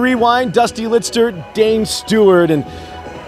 Rewind, Dusty Litster, Dane Stewart, and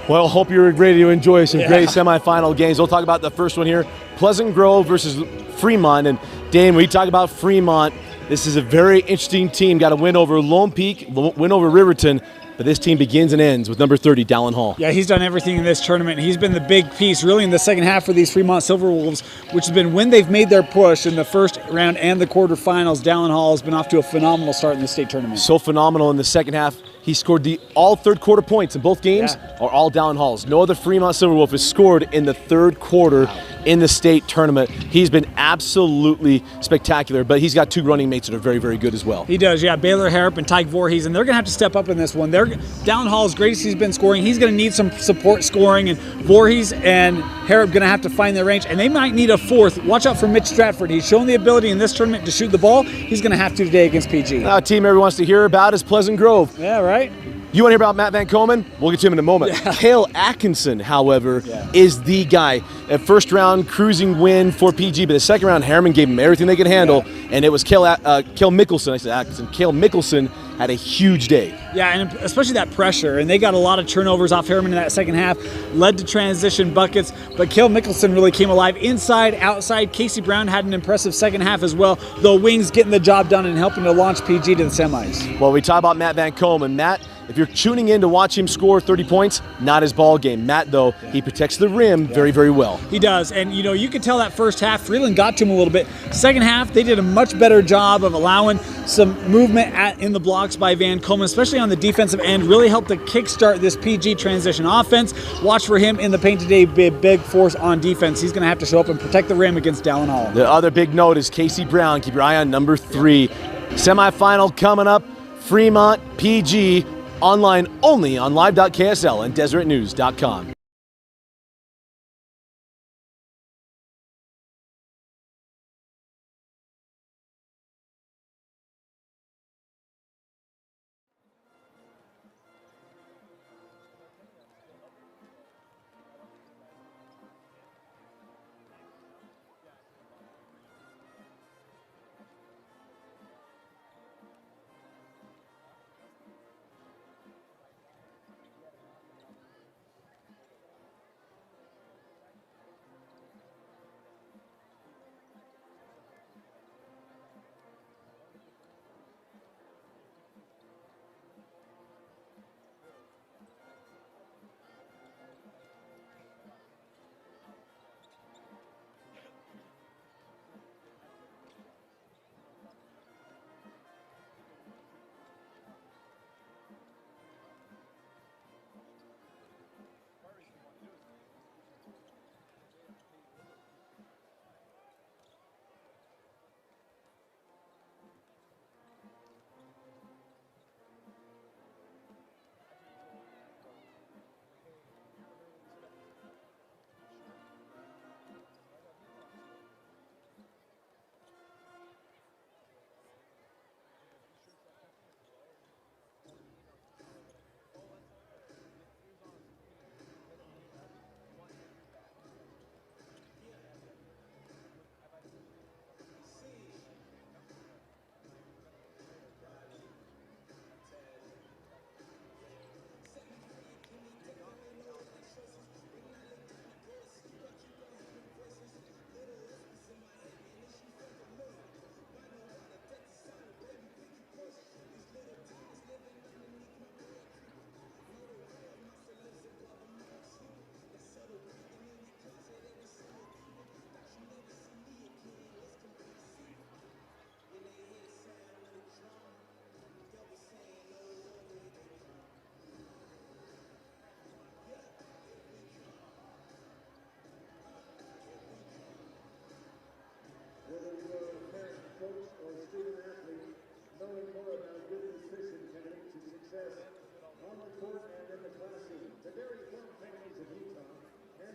well, hope you're ready to enjoy some great semifinal games. We'll talk about the first one here, Pleasant Grove versus Fremont. And Dane, when you talk about Fremont, this is a very interesting team. Got a win over Lone Peak, win over Riverton. But this team begins and ends with number 30, Dallin Hall. Yeah, he's done everything in this tournament. He's been the big piece really in the second half for these Fremont Silverwolves, which has been when they've made their push in the first round and the quarterfinals. Dallin Hall has been off to a phenomenal start in the state tournament. So phenomenal in the second half. He scored all third quarter points in both games are all Dallin Hall's. No other Fremont Silverwolf has scored in the third quarter in the state tournament. He's been absolutely spectacular, but he's got two running mates that are very, very good as well. He does, yeah. Baylor Harrop and Tyke Voorhees, and they're going to have to step up in this one. Dallin Hall, as great as he's been scoring, he's going to need some support scoring, and Voorhees and Harrop going to have to find their range, and they might need a fourth. Watch out for Mitch Stratford. He's shown the ability in this tournament to shoot the ball. He's going to have to today against PG. A team everyone wants to hear about is Pleasant Grove. Yeah, right? You want to hear about Matt Van Komen? We'll get to him in a moment. Cale Atkinson, however, is the guy. A first round cruising win for PG, but the second round, Harriman gave him everything they could handle, and it was Cale Mickelson. I said Atkinson. Cale Mickelson had a huge day. Yeah, and especially that pressure, and they got a lot of turnovers off Harriman in that second half, led to transition buckets, but Cale Mickelson really came alive inside, outside. Casey Brown had an impressive second half as well, though Wings getting the job done and helping to launch PG to the semis. Well, we talk about Matt Van Komen. Matt, if you're tuning in to watch him score 30 points, not his ball game. Matt, though, he protects the rim very, very well. He does, and you could tell that first half, Freeland got to him a little bit. Second half, they did a much better job of allowing some movement in the blocks by Van Komen, especially on the defensive end, really helped to kickstart this PG transition offense. Watch for him in the paint today, big force on defense. He's going to have to show up and protect the rim against Dallin Hall. The other big note is Casey Brown. Keep your eye on number 3. Semifinal coming up, Fremont, PG, online only on live.ksl and deseretnews.com.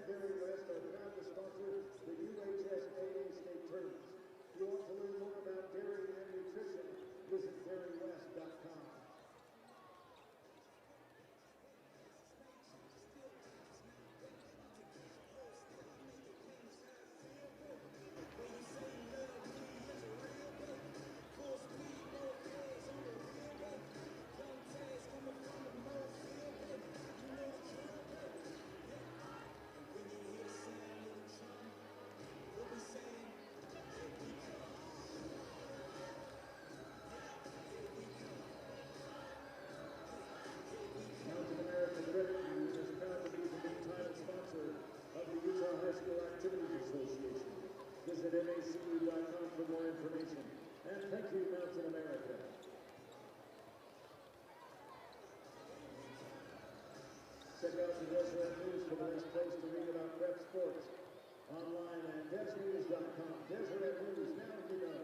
Very West are proud to sponsor the UHSAA state tournaments. If you want to learn more about dairy and nutrition, visit dairywest.com. check out the Deseret News for the best place to read about prep sports. Online at DesNews.com. Deseret News, now you know.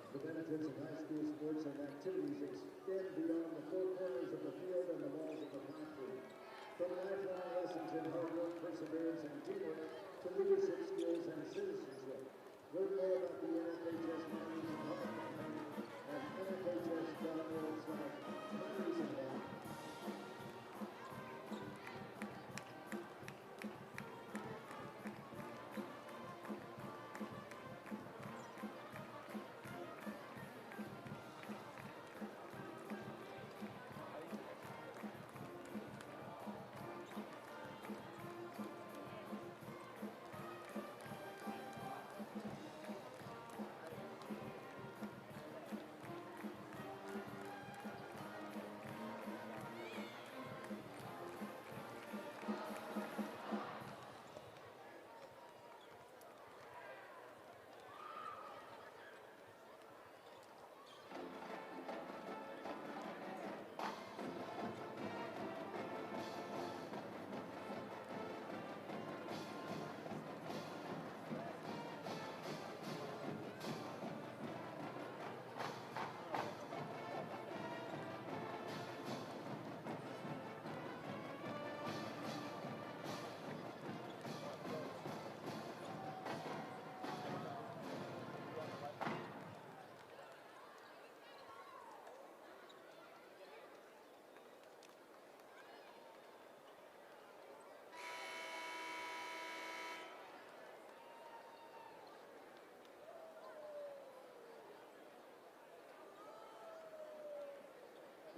The benefits of high school sports and activities extend beyond the four corners of the field and the walls of the classroom. From lifelong lessons in hard work, perseverance, and teamwork to leadership skills and citizenship. Learn more about the NFHS Minors and Health Campaign at nfhs.org/minors and health.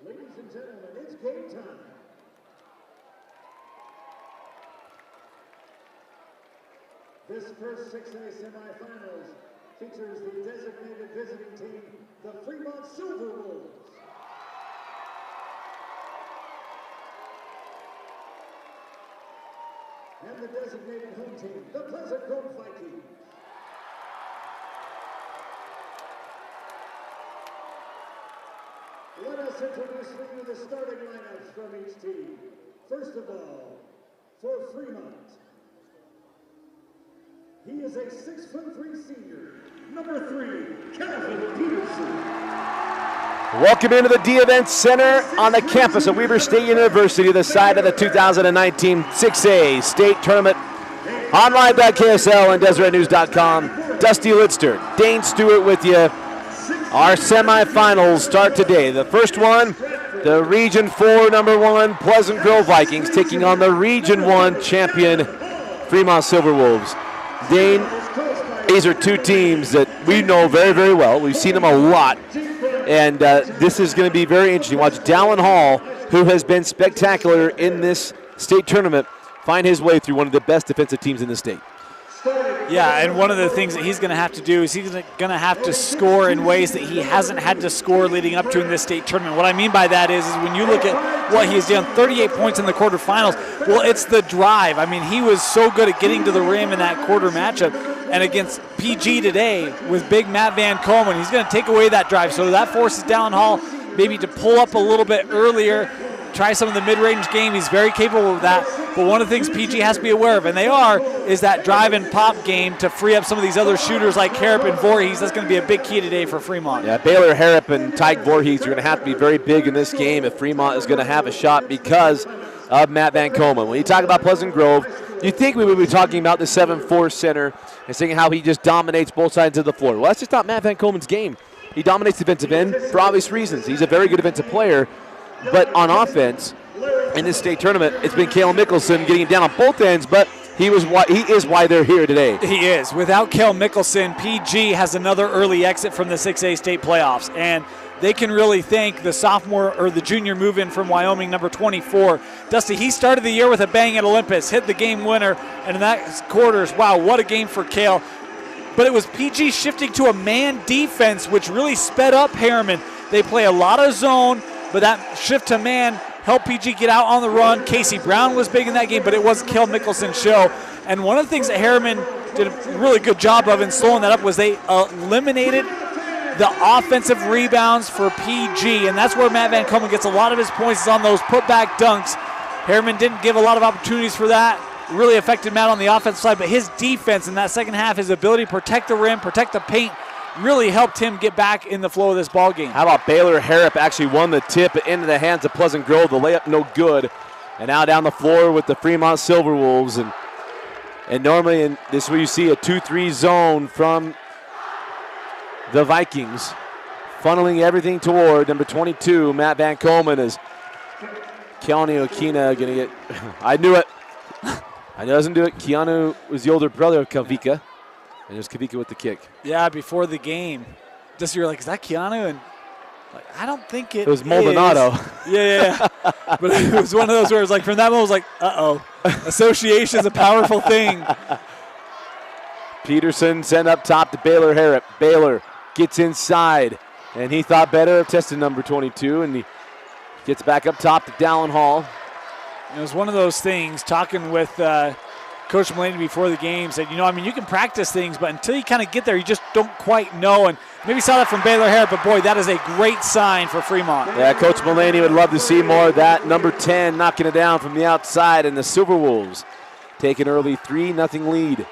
Ladies and gentlemen, it's game time. This first 6A semifinals features the designated visiting team, the Fremont Silver Wolves. And the designated home team, the Pleasant Grove Vikings. Let us introduce you to the starting lineups from each team. First of all, for Fremont, he is a 6'3" senior, number 3, Calvin Peterson. Welcome into the D-Event Center on the campus of Weber State University, the side of the 2019 6A State Tournament. Online.ksl and DeseretNews.com. Dusty Lidster, Dane Stewart with you. Our semifinals start today. The first one, the Region 4 number 1 Pleasant Grove Vikings taking on the Region 1 champion Fremont Silver Wolves. Dane, these are two teams that we know very, very well. We've seen them a lot, and this is going to be very interesting. Watch Dallin Hall, who has been spectacular in this state tournament, find his way through one of the best defensive teams in the state. Yeah, and one of the things that he's going to have to do is he's going to have to score in ways that he hasn't had to score leading up to in this state tournament. What I mean by that is when you look at what he's done, 38 points in the quarterfinals, well, it's the drive. I mean, he was so good at getting to the rim in that quarter matchup. And against PG today with big Matt Van Komen, he's going to take away that drive. So that forces Dallin Hall maybe to pull up a little bit earlier, try some of the mid-range game. He's very capable of that. But one of the things PG has to be aware of, and they are, is that drive and pop game to free up some of these other shooters like Harrop and Voorhees. That's going to be a big key today for Fremont. Yeah, Baylor, Harrop, and Tyke Voorhees are going to have to be very big in this game if Fremont is going to have a shot because of Matt Van Komen. When you talk about Pleasant Grove, you think we would be talking about the 7-4 center and saying how he just dominates both sides of the floor. Well, that's just not Matt Van Komen's game. He dominates defensive end for obvious reasons. He's a very good defensive player, but on offense, in this state tournament, it's been Cale Mickelson getting him down on both ends, but he is why they're here today. He is. Without Cale Mickelson, PG has another early exit from the 6A state playoffs, and they can really thank the sophomore or the junior move-in from Wyoming, number 24. Dusty, he started the year with a bang at Olympus, hit the game winner, and in that quarters, wow, what a game for Cale. But it was PG shifting to a man defense, which really sped up Harriman. They play a lot of zone, but that shift to man helped PG get out on the run. Casey Brown was big in that game, but it wasn't Cale Mickelson's show. And one of the things that Harriman did a really good job of in slowing that up was they eliminated the offensive rebounds for PG, and that's where Matt Van Komen gets a lot of his points, is on those putback dunks. Harriman didn't give a lot of opportunities for that. Really affected Matt on the offensive side, but his defense in that second half, his ability to protect the rim, protect the paint, really helped him get back in the flow of this ball game. How about Baylor? Harrop actually won the tip into the hands of Pleasant Grove. The layup no good. And now down the floor with the Fremont Silverwolves. And normally in this is where you see a 2-3 zone from the Vikings, funneling everything toward number 22, Matt Van Komen, as Keanu Okina going to get, I knew it. I doesn't do it. Keanu was the older brother of Kavika, and there's Kavika with the kick. Yeah, before the game, just you're like, is that Keanu? And like, I don't think it was Maldonado. Yeah. But it was one of those where it's like, from that moment, I was like, uh-oh. Association's a powerful thing. Peterson sent up top to Baylor Harrop. Baylor gets inside, and he thought better of testing number 22, and he gets back up top to Dallin Hall. It was one of those things, talking with Coach Mulaney before the game, said, you can practice things, but until you kind of get there, you just don't quite know. And maybe saw that from Baylor Harrop, but boy, that is a great sign for Fremont. Yeah, Coach Mulaney would love to see more of that. Number 10 knocking it down from the outside, and the Silverwolves take an early 3-0 lead.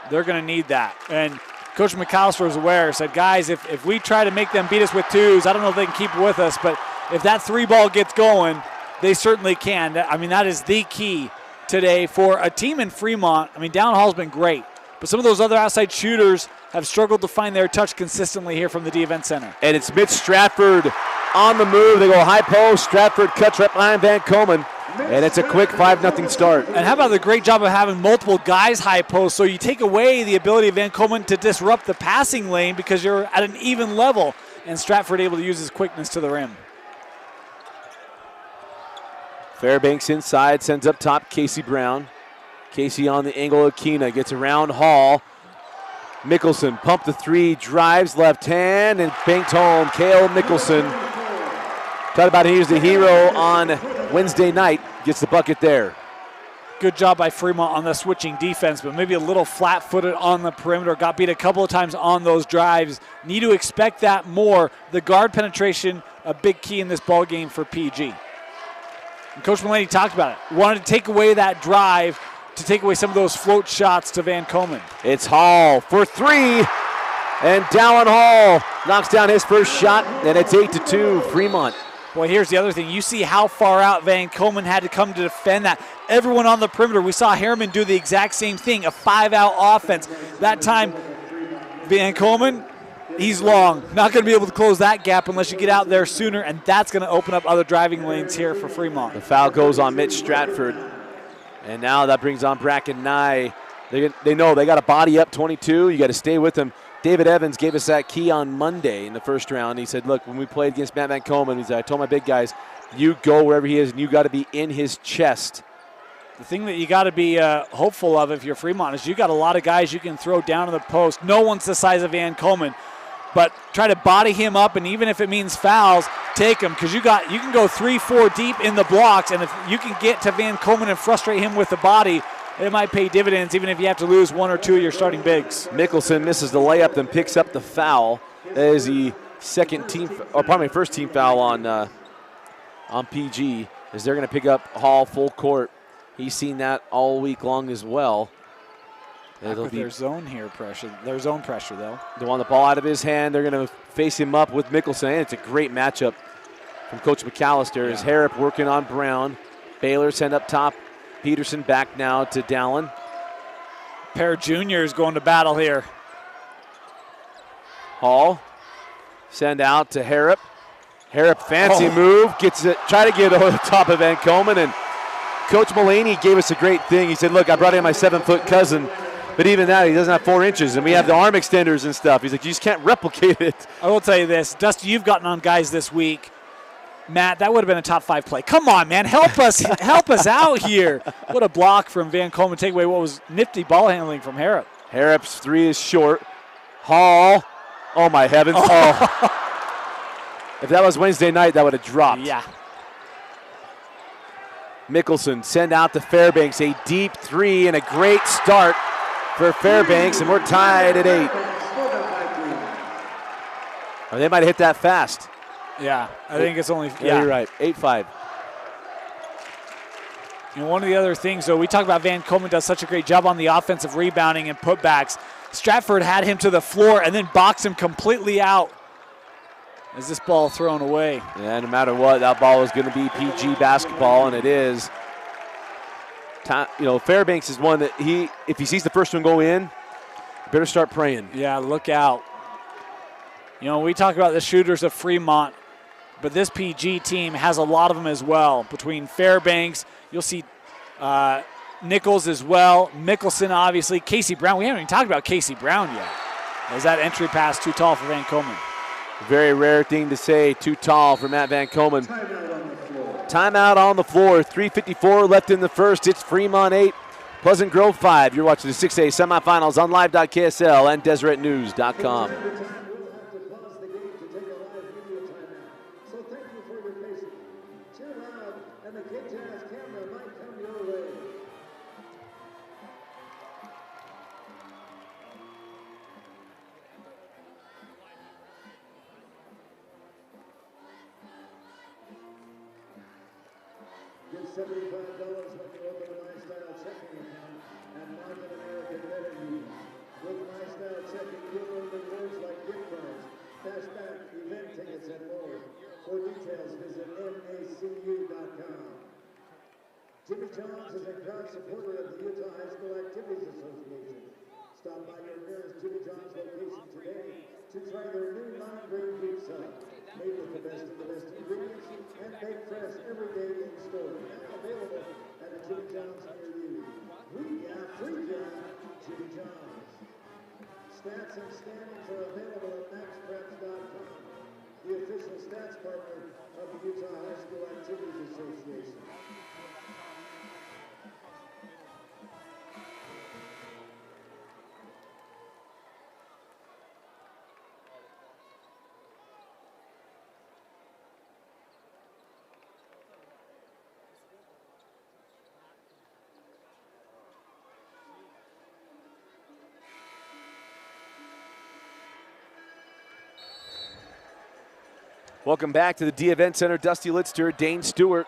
They're going to need that. And Coach McAllister was aware, said, guys, if we try to make them beat us with twos, I don't know if they can keep with us, but if that three ball gets going, they certainly can. I mean, that is the key today for a team in Fremont. I mean, Dallin Hall's been great, but some of those other outside shooters have struggled to find their touch consistently here from the D-Event Center. And it's Mitch Stratford on the move. They go high post. Stratford cuts right behind Van Komen, and it's a quick 5-0 start. And how about the great job of having multiple guys high post, so you take away the ability of Van Komen to disrupt the passing lane because you're at an even level, and Stratford able to use his quickness to the rim. Fairbanks inside, sends up top Casey Brown. Casey on the angle of Keena, gets around Hall. Mickelson pumped the three, drives left hand, and banked home. Cale Mickelson, talk about he was the hero on Wednesday night, gets the bucket there. Good job by Fremont on the switching defense, but maybe a little flat-footed on the perimeter. Got beat a couple of times on those drives. Need to expect that more. The guard penetration, a big key in this ball game for PG. And Coach Mulaney talked about it. Wanted to take away that drive to take away some of those float shots to Van Komen. It's Hall for three, and Dallin Hall knocks down his first shot, and it's 8-2 Fremont. Boy, here's the other thing. You see how far out Van Komen had to come to defend that. Everyone on the perimeter, we saw Harriman do the exact same thing, a 5-out offense. That time, Van Komen, he's long. Not going to be able to close that gap unless you get out there sooner, and that's going to open up other driving lanes here for Fremont. The foul goes on Mitch Stratford, and now that brings on Bracken Nye. They know they got to body up 22. You got to stay with them. David Evans gave us that key on Monday in the first round. He said, look, when we played against Matt Van Komen, he said, I told my big guys, you go wherever he is, and you got to be in his chest. The thing that you got to be hopeful of if you're Fremont is you got a lot of guys you can throw down to the post. No one's the size of Van Komen, but try to body him up, and even if it means fouls, take him, because you can go 3-4 deep in the blocks, and if you can get to Van Komen and frustrate him with the body, it might pay dividends even if you have to lose one or two of your starting bigs. Mickelson misses the layup, then picks up the foul. That is the first team foul on PG, as they're going to pick up Hall full court. He's seen that all week long as well. It'll be their zone pressure, though. They want the ball out of his hand. They're going to face him up with Mickelson. And it's a great matchup from Coach McAllister. As Harrop working on Brown. Baylor send up top. Peterson back now to Dallin. Pair of juniors going to battle here. Hall send out to Harrop. Harrop, fancy move, gets it, try to get over the top of Van Komen, and Coach Mullaney gave us a great thing. He said, look, I brought in my 7-foot cousin, but even that, he doesn't have 4 inches, and we have the arm extenders and stuff. He's like, you just can't replicate it. I will tell you this, Dusty, you've gotten on guys this week. Matt, that would have been a top 5 play. Come on, man, help us out here. What a block from Van Komen, take away what was nifty ball handling from Harrop. Harrop's 3 is short. Hall, oh my heavens, oh. If that was Wednesday night, that would have dropped. Yeah. Mickelson send out to Fairbanks, a deep 3 and a great start for Fairbanks, and we're tied at 8. Or they might have hit that fast. Yeah, I think it's only, You're right, 8-5. You know, one of the other things, though, we talk about Van Komen does such a great job on the offensive rebounding and putbacks. Stratford had him to the floor and then boxed him completely out. Is this ball thrown away? Yeah, no matter what, that ball is going to be PG basketball, and it is. You know, Fairbanks is one that if he sees the first one go in, better start praying. Yeah, look out. You know, we talk about the shooters of Fremont, but this PG team has a lot of them as well. Between Fairbanks, you'll see Nichols as well, Mickelson, obviously, Casey Brown. We haven't even talked about Casey Brown yet. Is that entry pass too tall for Van Komen? Very rare thing to say, too tall for Matt Van Komen. Timeout on the floor, 3:54 left in the first. It's Fremont 8, Pleasant Grove 5. You're watching the 6A semifinals on live.ksl and DeseretNews.com. $75 when you open a MyStyle checking account at Market American Credit Union. With MyStyle checking, you'll earn rewards like gift cards, cashback, event tickets, and more. For details, visit macu.com. Jimmy John's is a proud supporter of the Utah High School Activities Association. Stop by your nearest Jimmy John's location today to try their new non-grain pizza. Made with the best of the best ingredients and baked fresh every day in store. Now available at the Jimmy John's near you. We got free Jimmy John's. Stats and standings are available at maxpreps.com, the official stats partner of the Utah High School Activities Association. Welcome back to the D Event Center. Dusty Litster, Dane Stewart.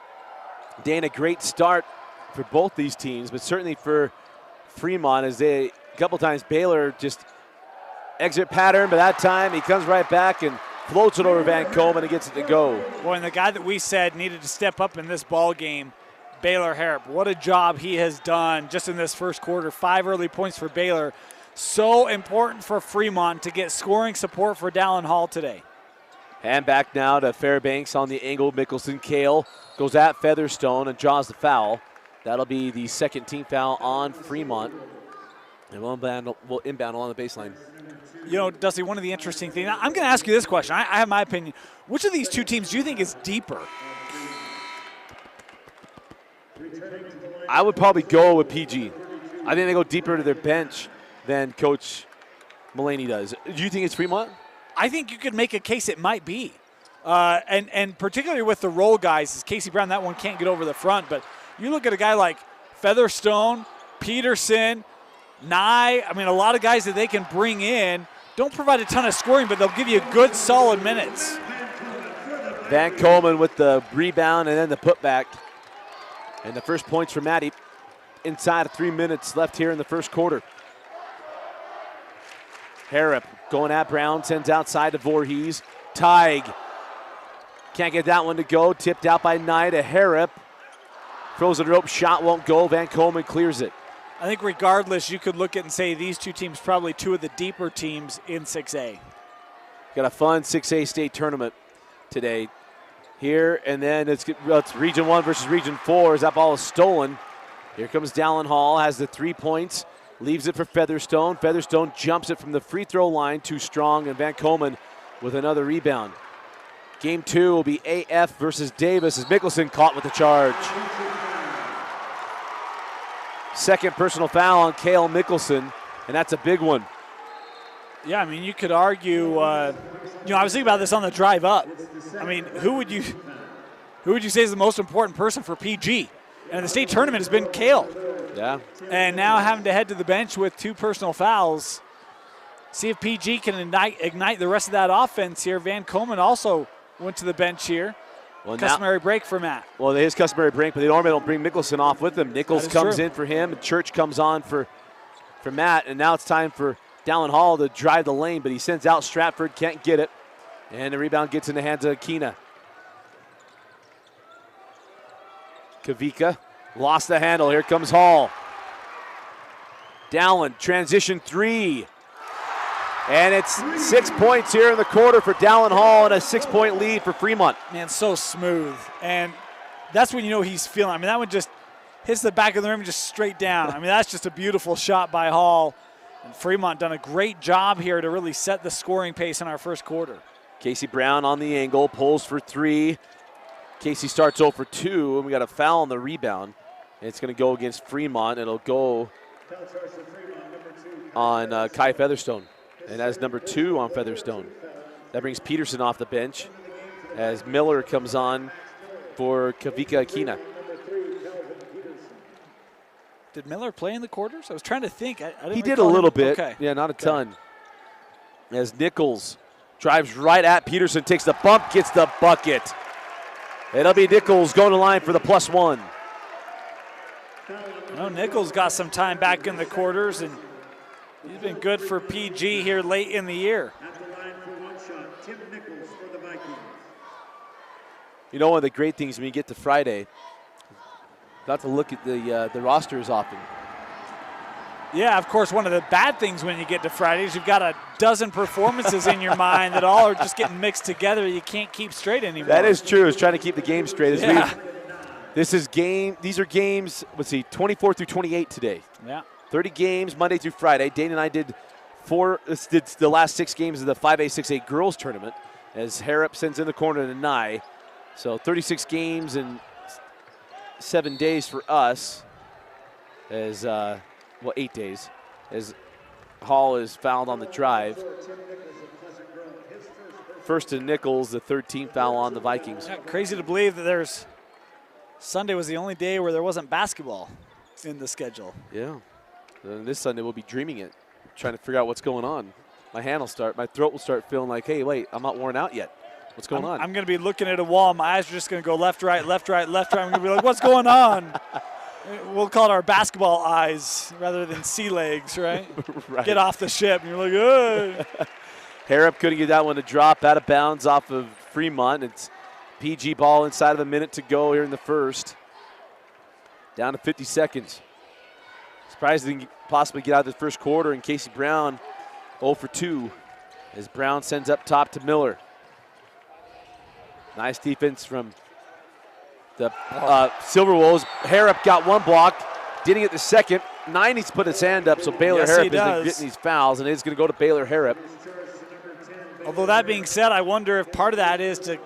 Dane, a great start for both these teams, but certainly for Fremont, as a couple times Baylor just exit pattern, but that time he comes right back and floats it over Van Komen and gets it to go. Boy, and the guy that we said needed to step up in this ball game, Baylor Harrop, what a job he has done just in this first quarter. 5 early points for Baylor. So important for Fremont to get scoring support for Dallin Hall today. And back now to Fairbanks on the angle. Mickelson, Kale goes at Featherstone and draws the foul. That'll be the second team foul on Fremont. And we'll inbound along the baseline. You know, Dusty, one of the interesting things, I'm going to ask you this question. I have my opinion. Which of these two teams do you think is deeper? I would probably go with PG. I think they go deeper to their bench than Coach Mullaney does. Do you think it's Fremont? I think you could make a case it might be. And particularly with the role guys, as Casey Brown, that one can't get over the front. But you look at a guy like Featherstone, Peterson, Nye, I mean, a lot of guys that they can bring in. Don't provide a ton of scoring, but they'll give you good, solid minutes. Van Coleman with the rebound and then the putback. And the first points for Maddie inside of 3 minutes left here in the first quarter. Harrop going at Brown, sends outside to Voorhees. Tig can't get that one to go. Tipped out by Nye to Harrop. Frozen rope shot won't go. Van Coleman clears it. I think regardless, you could look at and say these two teams probably two of the deeper teams in 6A. Got a fun 6A state tournament today here, and then it's Region 1 versus Region 4 as that ball is stolen. Here comes Dallin Hall, has the 3 points, leaves it for Featherstone. Featherstone jumps it from the free throw line, too strong, and Van Coleman with another rebound. Game 2 will be AF versus Davis as Mickelson caught with the charge. Second personal foul on Cale Mickelson, and that's a big one. Yeah, I mean, you could argue, I was thinking about this on the drive up. I mean, who would you say is the most important person for PG? And the state tournament has been Cale. Yeah. And now having to head to the bench with 2 personal fouls. See if PG can ignite the rest of that offense here. Van Coleman also went to the bench here. Well, customary break for Matt. Well, his customary break, but they normally don't bring Mickelson off with them. Nichols comes in for him, and Church comes on for Matt, and now it's time for Dallin Hall to drive the lane, but he sends out Stratford, can't get it, and the rebound gets in the hands of Akina. Kavika lost the handle. Here comes Hall. Dallin, transition 3. And it's 6 points here in the quarter for Dallin Hall and a 6-point lead for Fremont. Man, so smooth. And that's when you know he's feeling. I mean, that one just hits the back of the rim and just straight down. I mean, that's just a beautiful shot by Hall. And Fremont done a great job here to really set the scoring pace in our first quarter. Casey Brown on the angle, pulls for 3. Casey starts 0 for 2, and we got a foul on the rebound. And it's going to go against Fremont. It'll go on Kai Featherstone. And that's number 2 on Featherstone. That brings Peterson off the bench as Miller comes on for Kavika Akina. Did Miller play in the quarters? I was trying to think. He did a little bit. Okay. Yeah, not a ton. As Nichols drives right at Peterson, takes the bump, gets the bucket. It'll be Nichols going to line for the +1. Nichols got some time back in the quarters, and he's been good for PG here late in the year. At the line for one shot, Tim Nichols for the Vikings. You know, one of the great things when you get to Friday, not to look at the rosters often. Yeah, of course, one of the bad things when you get to Fridays, you've got a dozen performances in your mind that all are just getting mixed together. You can't keep straight anymore. That is true. It's trying to keep the game straight. Yeah. These are games, let's see, 24 through 28 today. Yeah. 30 games Monday through Friday. Dane and I did the last 6 games of the 5A, 6A girls tournament as Harrop sends in the corner to Nye. So 36 games in 7 days for us as, 8 days as Hall is fouled on the drive. First to Nichols, the 13th foul on the Vikings. Yeah, crazy to believe that Sunday was the only day where there wasn't basketball in the schedule. Yeah. And this Sunday we'll be dreaming it, trying to figure out what's going on. My throat will start feeling like, hey, wait, I'm not worn out yet. What's going on? I'm going to be looking at a wall. My eyes are just going to go left, right, left, right, left, right. I'm going to be like, what's going on? We'll call it our basketball eyes rather than sea legs, right? Right. Get off the ship. And you're like, ugh. Harrop couldn't get that one to drop out of bounds off of Fremont. It's PG ball inside of a minute to go here in the first. Down to 50 seconds. Surprised they can possibly get out of the first quarter, and Casey Brown 0 for 2 as Brown sends up top to Miller. Nice defense from the Silverwolves. Harrop got one block, didn't get the second. 9 needs to put his hand up, so Baylor Harrop isn't getting these fouls, and it's going to go to Baylor Harrop. Although that being said, I wonder if part of that is to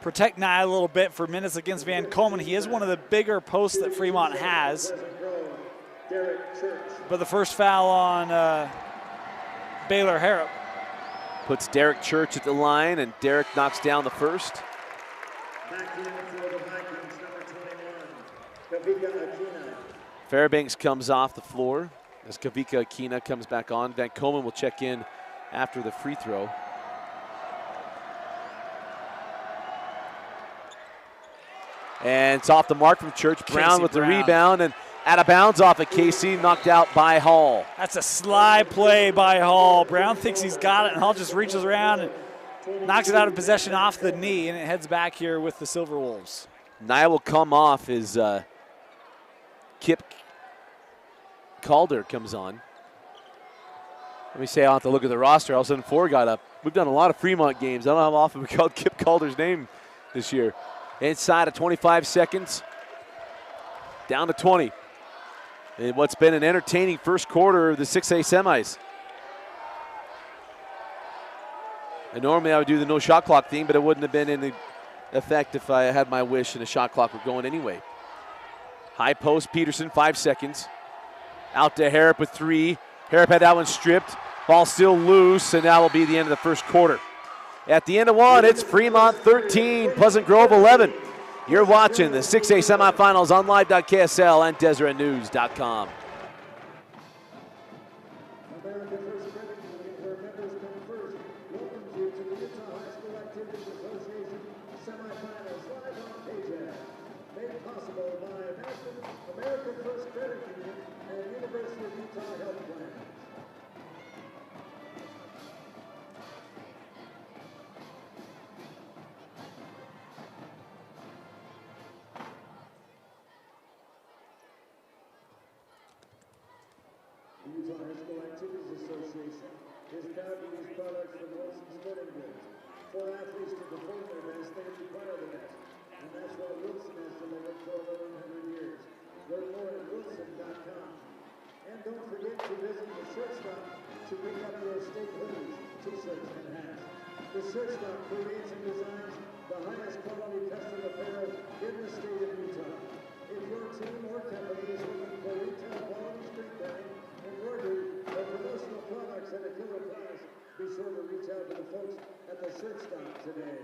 protect Nye a little bit for minutes against Van Coleman. He is one of the bigger posts that Fremont has. But the first foul on Baylor Harrop puts Derek Church at the line, and Derek knocks down the first. Back in for the Vikings, number 21, Kavika Akina. Fairbanks comes off the floor as Kavika Akina comes back on. Van Komen will check in after the free throw. And it's off the mark from Church. Brown with the rebound and out of bounds off of Casey, knocked out by Hall. That's a slide play by Hall. Brown thinks he's got it, and Hall just reaches around and knocks it out of possession off the knee, and it heads back here with the Silver Wolves. Nia will come off as Kip Calder comes on. Let me say, I'll have to look at the roster. All of a sudden, 4 got up. We've done a lot of Fremont games. I don't know how often we called Kip Calder's name this year. Inside of 25 seconds, down to 20. In what's been an entertaining first quarter of the 6A semis. And normally I would do the no shot clock thing, but it wouldn't have been in the effect if I had my wish and the shot clock were going anyway. High post, Peterson, 5 seconds. Out to Harrop with 3. Harrop had that one stripped. Ball still loose, and that will be the end of the first quarter. At the end of 1, it's Fremont 13, Pleasant Grove 11. You're watching the 6A semifinals on live.ksl and DeseretNews.com. America First Credit Union, where members come first, welcomes you to the Utah High School Activities Association Semifinals live on Pregame. Made possible by America First Credit Union and University of Utah Health Plan. The Utah High School Activities Association is proud to use products from Wilson Sporting Goods. For athletes to perform their best, they require the best. And that's what Wilson has delivered for over 100 years. Learn more at wilson.com. And don't forget to visit the Shirt Stop to pick up your state hoodies, t-shirts, and hats. The Shirt Stop creates and designs the highest quality custom apparel in the state of Utah. If your team or company is looking for retail quality street wearing, embroidery, or promotional products at a killer price, be sure to reach out to the folks at the Shirt Stop today.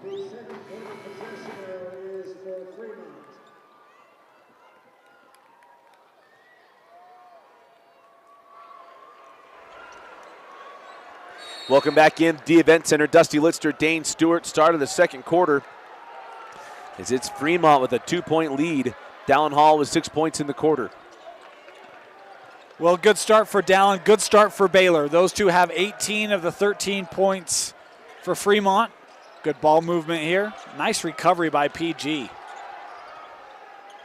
The second quarter possession arrow is for Fremont. Welcome back in the event center. Dusty Litster, Dane Stewart, start of the second quarter. As it's Fremont with a 2-point lead. Dallin Hall with 6 points in the quarter. Well, good start for Dallin, good start for Baylor. Those two have 18 of the 13 points for Fremont. Good ball movement here. Nice recovery by PG.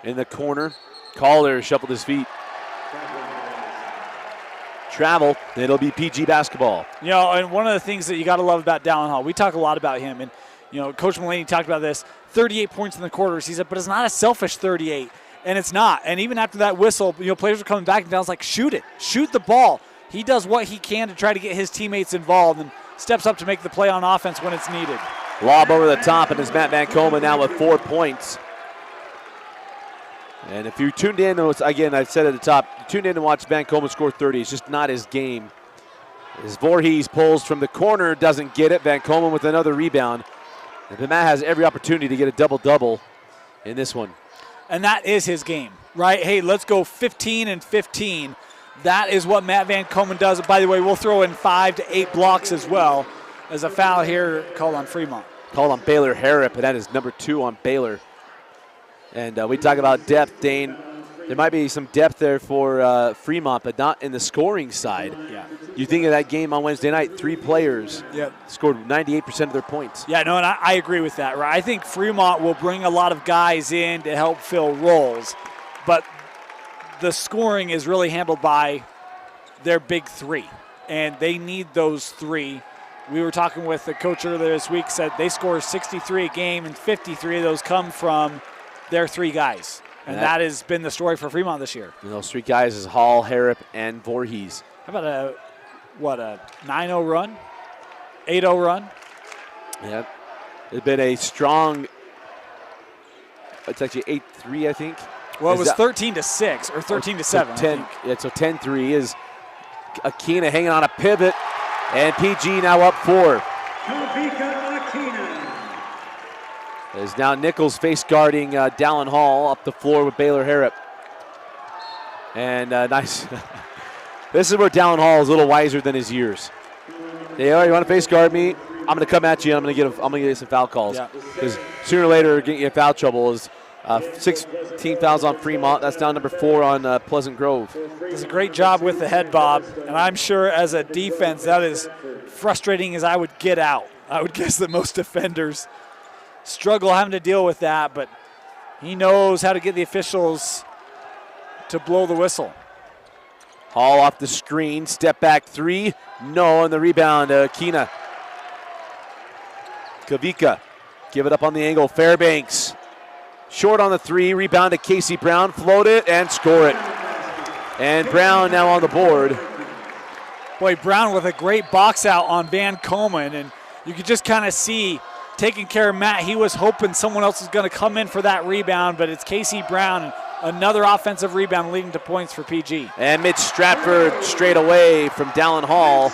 In the corner, Calder shuffled his feet. Travel, it'll be PG basketball. You know, and one of the things that you got to love about Dallin Hall, we talk a lot about him, and, you know, Coach Mulaney talked about this, 38 points in the quarters. He said, but it's not a selfish 38, and it's not. And even after that whistle, you know, players are coming back, and Dallin's like, shoot it, shoot the ball. He does what he can to try to get his teammates involved and steps up to make the play on offense when it's needed. Lob over the top, and it's Matt Van Komen now with 4 points. And if you tuned in, again, I said at the top, you tuned in to watch Van Komen score 30. It's just not his game. As Voorhees pulls from the corner, doesn't get it. Van Komen with another rebound. And Matt has every opportunity to get a double-double in this one. And that is his game, right? Hey, let's go 15 and 15. That is what Matt Van Komen does. By the way, we'll throw in 5 to 8 blocks as well as a foul here called on Fremont. Called on Baylor Harrop, and that is number 2 on Baylor. And we talk about depth, Dane. There might be some depth there for Fremont, but not in the scoring side. Yeah. You think of that game on Wednesday night, 3 players scored 98% of their points. Yeah, no, and I agree with that. Right? I think Fremont will bring a lot of guys in to help fill roles, but the scoring is really handled by their big 3, and they need those 3. We were talking with the coach earlier this week, said they score 63 a game, and 53 of those come from their 3 guys. And that has been the story for Fremont this year. And those 3 guys is Hall, Harrop, and Voorhees. How about a 9-0 run? 8-0 run? Yeah. It's been a strong It's actually 8-3, I think. Well, it was 13-6 or 13-7. So 10. Yeah, so 10-3 is Akina hanging on a pivot, and PG now up 4. Is now Nichols face guarding Dallin Hall up the floor with Baylor Harrop. And nice. This is where Dallin Hall is a little wiser than his years. Hey, you want to face guard me? I'm going to come at you. And I'm going to get some foul calls. Because sooner or later, getting you in foul trouble is 16 fouls on Fremont. That's down number 4 on Pleasant Grove. Does a great job with the head, Bob. And I'm sure as a defense, that is frustrating as I would get out. I would guess that most defenders struggle having to deal with that, but he knows how to get the officials to blow the whistle. Hall off the screen, step back 3, no, and the rebound, Akina. Kavika, give it up on the angle, Fairbanks. Short on the 3, rebound to Casey Brown, float it and score it. And Brown now on the board. Boy, Brown with a great box out on Van Komen, and you could just kind of see taking care of Matt. He was hoping someone else was going to come in for that rebound, but it's Casey Brown. Another offensive rebound leading to points for PG. And Mitch Stratford straight away from Dallin Hall.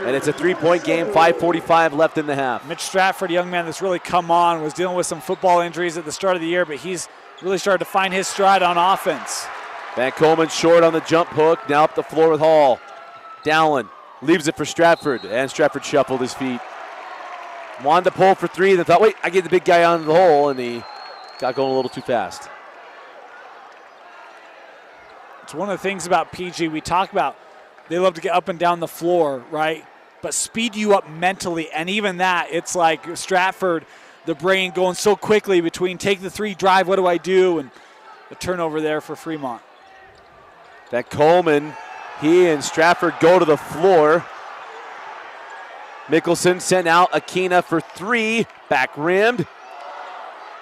And it's a 3-point game, 5:45 left in the half. Mitch Stratford, young man that's really come on, was dealing with some football injuries at the start of the year, but he's really started to find his stride on offense. Van Komen short on the jump hook, now up the floor with Hall. Dallin leaves it for Stratford, and Stratford shuffled his feet. Wanted to pull for 3, then thought, wait, I get the big guy onto the hole, and he got going a little too fast. It's one of the things about PG we talk about. They love to get up and down the floor, right? But speed you up mentally, and even that, it's like Stratford, the brain going so quickly between take the 3, drive, what do I do? And the turnover there for Fremont. That Coleman, he and Stratford go to the floor. Mickelson sent out Akina for 3, back rimmed.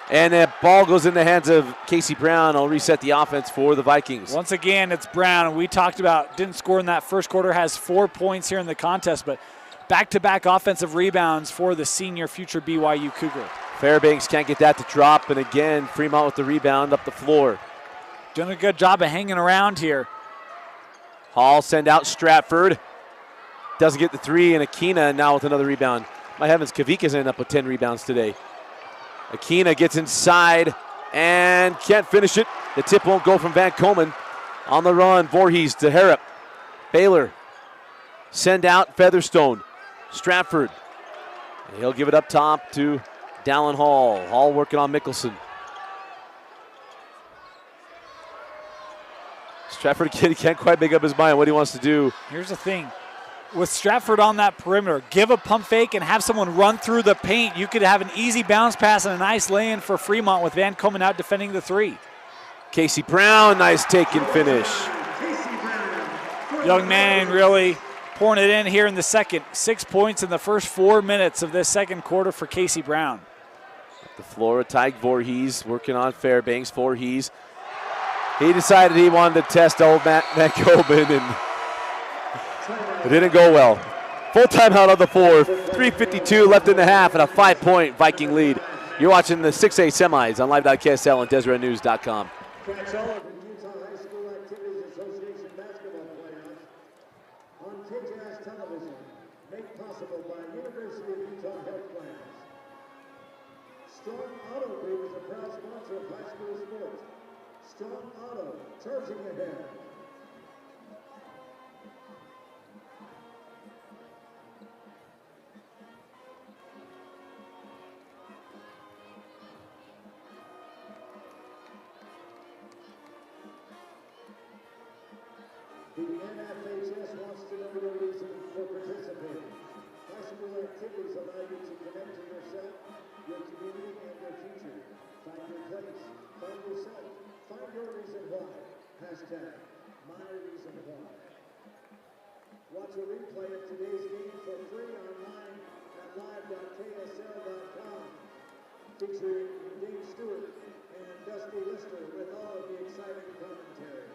And that ball goes in the hands of Casey Brown. I'll reset the offense for the Vikings. Once again, it's Brown. We talked about didn't score in that first quarter, has 4 points here in the contest, but back-to-back offensive rebounds for the senior future BYU Cougar. Fairbanks can't get that to drop, and again, Fremont with the rebound up the floor. Doing a good job of hanging around here. Hall send out Stratford. Doesn't get the 3, and Akina now with another rebound. My heavens, Kavika's ended up with 10 rebounds today. Akina gets inside and can't finish it. The tip won't go from Van Komen. On the run, Voorhees to Harrop. Baylor send out Featherstone. Stratford. And he'll give it up top to Dallin Hall. Hall working on Mickelson. Stratford he can't quite make up his mind what he wants to do. Here's the thing. With Stratford on that perimeter, give a pump fake and have someone run through the paint. You could have an easy bounce pass and a nice lay-in for Fremont with Van Komen out defending the 3. Casey Brown, nice take and finish. Young man really pouring it in here in the second. 6 points in the first 4 minutes of this second quarter for Casey Brown. The floor, Tyke Voorhees working on Fairbanks. Voorhees, he decided he wanted to test old Van Komen, and it didn't go well. Full timeout on the floor. 3:52 left in the half and a 5-point Viking lead. You're watching the 6A semis on live.ksl and DeseretNews.com. Catch all of the Utah High School Activities Association basketball playoffs on KJAS television, made possible by University of Utah Health Plans. Strong Auto Group is a proud sponsor of high school sports. Strong Auto, charging ahead. The NFHS wants to know your reason for participating. High school activities allow you to connect to yourself, your community, and your future. Find your place, find yourself, find your reason why. Hashtag my reason why. Watch a replay of today's game for free online at live.ksl.com. Featuring Dave Stewart and Dusty Lister with all of the exciting commentary.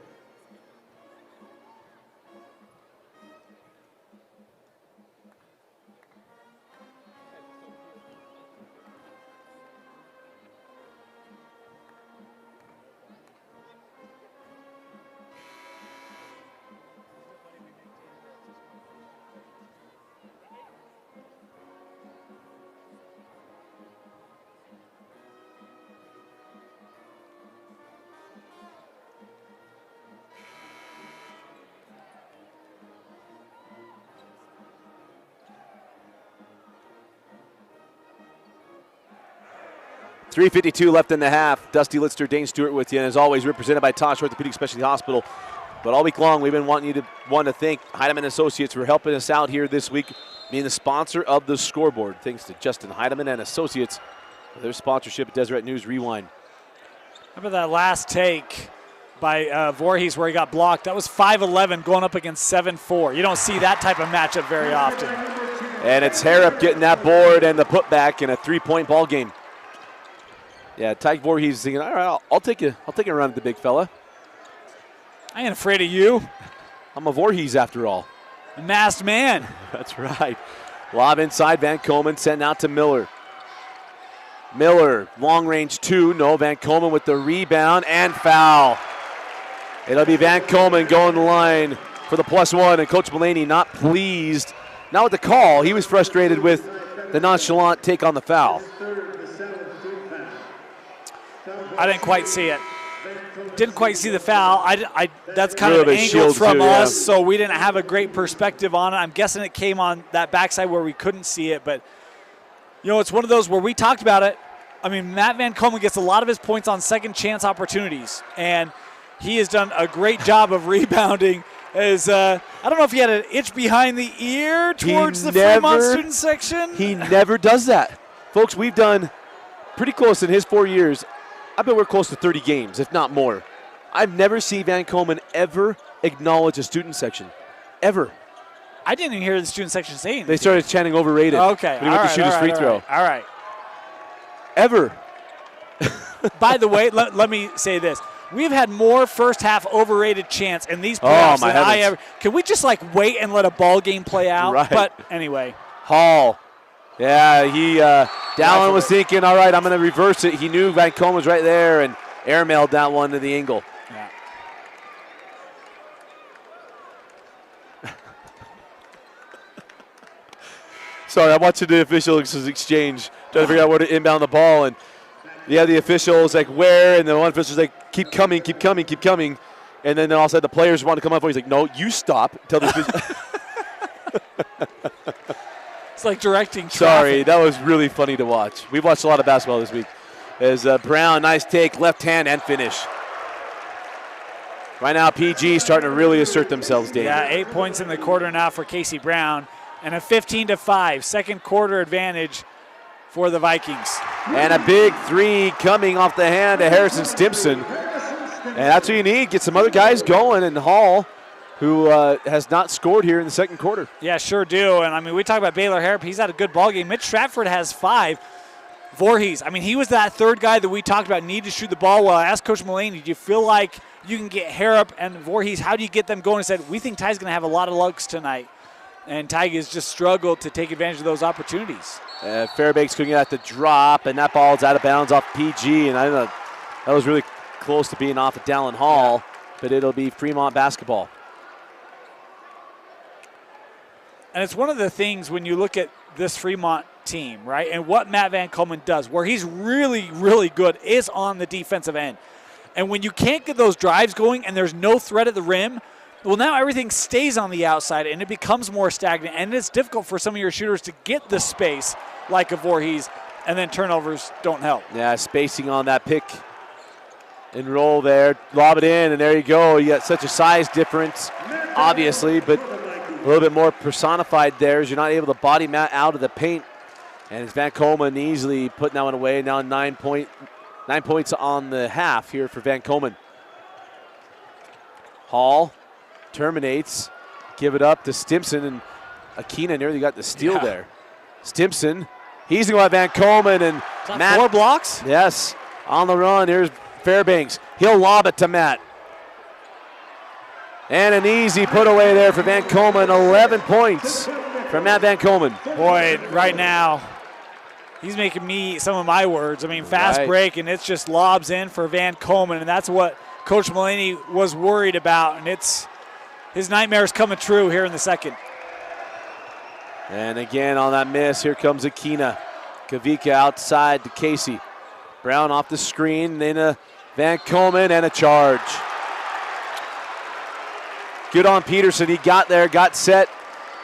3:52 left in the half. Dusty Litster, Dane Stewart with you, and as always, represented by Tosh Orthopedic Specialty Hospital. But all week long, we've been wanting to thank Heidemann Associates for helping us out here this week, being the sponsor of the scoreboard. Thanks to Justin Heidemann and Associates for their sponsorship at Deseret News Rewind. How about that last take by Voorhees where he got blocked? That was 5'11" going up against 7'4". You don't see that type of matchup very often. And it's Harrop getting that board and the putback in a 3-point ball game. Yeah, Tyke Voorhees is thinking, all right, I'll take a run at the big fella. I ain't afraid of you. I'm a Voorhees after all. A masked man. That's right. Lob inside, Van Komen sent out to Miller. Miller, long range 2. No, Van Komen with the rebound and foul. It'll be Van Komen going to the line for the +1, and Coach Mulaney not pleased. Not with the call. He was frustrated with the nonchalant take on the foul. I didn't quite see it. Didn't quite see the foul. That's kind of angled shield from too, us, yeah. so we didn't have a great perspective on it. I'm guessing it came on that backside where we couldn't see it, but you know, it's one of those where we talked about it. I mean, Matt Van Komen gets a lot of his points on second chance opportunities, and he has done a great job of rebounding. I don't know if he had an itch behind the ear towards the Fremont student section. He never does that. Folks, we've done pretty close in his 4 years. I bet we're close to 30 games, if not more. I've never seen Van Komen ever acknowledge a student section, ever. I didn't even hear the student section say anything. They started chanting overrated. Okay. When he went to shoot his free throw. All right. Ever. By the way, let me say this. We've had more first half overrated chants in these playoffs than I ever. Can we just wait and let a ball game play out? Right. But anyway. Hall. Yeah, Dallin was thinking, all right, I'm going to reverse it. He knew Van Komen was right there and airmailed that one to the angle. Yeah. Sorry, I'm watching the officials exchange, trying to figure out where to inbound the ball. And the officials where? And the one official's keep coming. And then all of a sudden the players want to come up. He's like, no, you stop. Tell the official. It's like directing traffic. Sorry, that was really funny to watch. We've watched a lot of basketball this week. As Brown, nice take, left hand and finish. Right now, PG starting to really assert themselves, Dave. Yeah, 8 points in the quarter now for Casey Brown. And a 15-5 second quarter advantage for the Vikings. And a big 3 coming off the hand of Harrison Stimson. And that's what you need. Get some other guys going. And Hall, who has not scored here in the second quarter. Yeah, sure do. And, I mean, we talk about Baylor Harrop. He's had a good ball game. Mitch Stratford has 5. Voorhees, I mean, he was that third guy that we talked about need to shoot the ball well. I asked Coach Mulaney, do you feel like you can get Harrop and Voorhees? How do you get them going? He said, we think Ty's going to have a lot of looks tonight. And Ty has just struggled to take advantage of those opportunities. Fairbanks couldn't get the drop, and that ball's out of bounds off PG. And I know that was really close to being off of Dallin Hall, but it'll be Fremont basketball. And it's one of the things when you look at this Fremont team, right, and what Matt Van Komen does, where he's really, really good, is on the defensive end. And when you can't get those drives going and there's no threat at the rim, well, now everything stays on the outside and it becomes more stagnant, and it's difficult for some of your shooters to get the space like a Voorhees, and then turnovers don't help. Yeah, spacing on that pick and roll there. Lob it in, and there you go. You got such a size difference, obviously, but a little bit more personified there as you're not able to body mat out of the paint. And it's Van Komen easily putting that one away. Now 9 points on the half here for Van Komen. Hall terminates. Give it up to Stimson, and Akina nearly got the steal there. Stimson, he's going to Van Komen, and Matt. 4 blocks? Yes, on the run. Here's Fairbanks. He'll lob it to Matt. And an easy put away there for Van Komen. 11 points for Matt Van Komen. Boy, right now, he's making me eat some of my words. I mean, fast break, and it's just lobs in for Van Komen, and that's what Coach Mulaney was worried about, and it's his nightmare's coming true here in the second. And again on that miss, here comes Akina. Kavika outside to Casey. Brown off the screen, then a Van Komen and a charge. Good on Peterson. He got there, got set,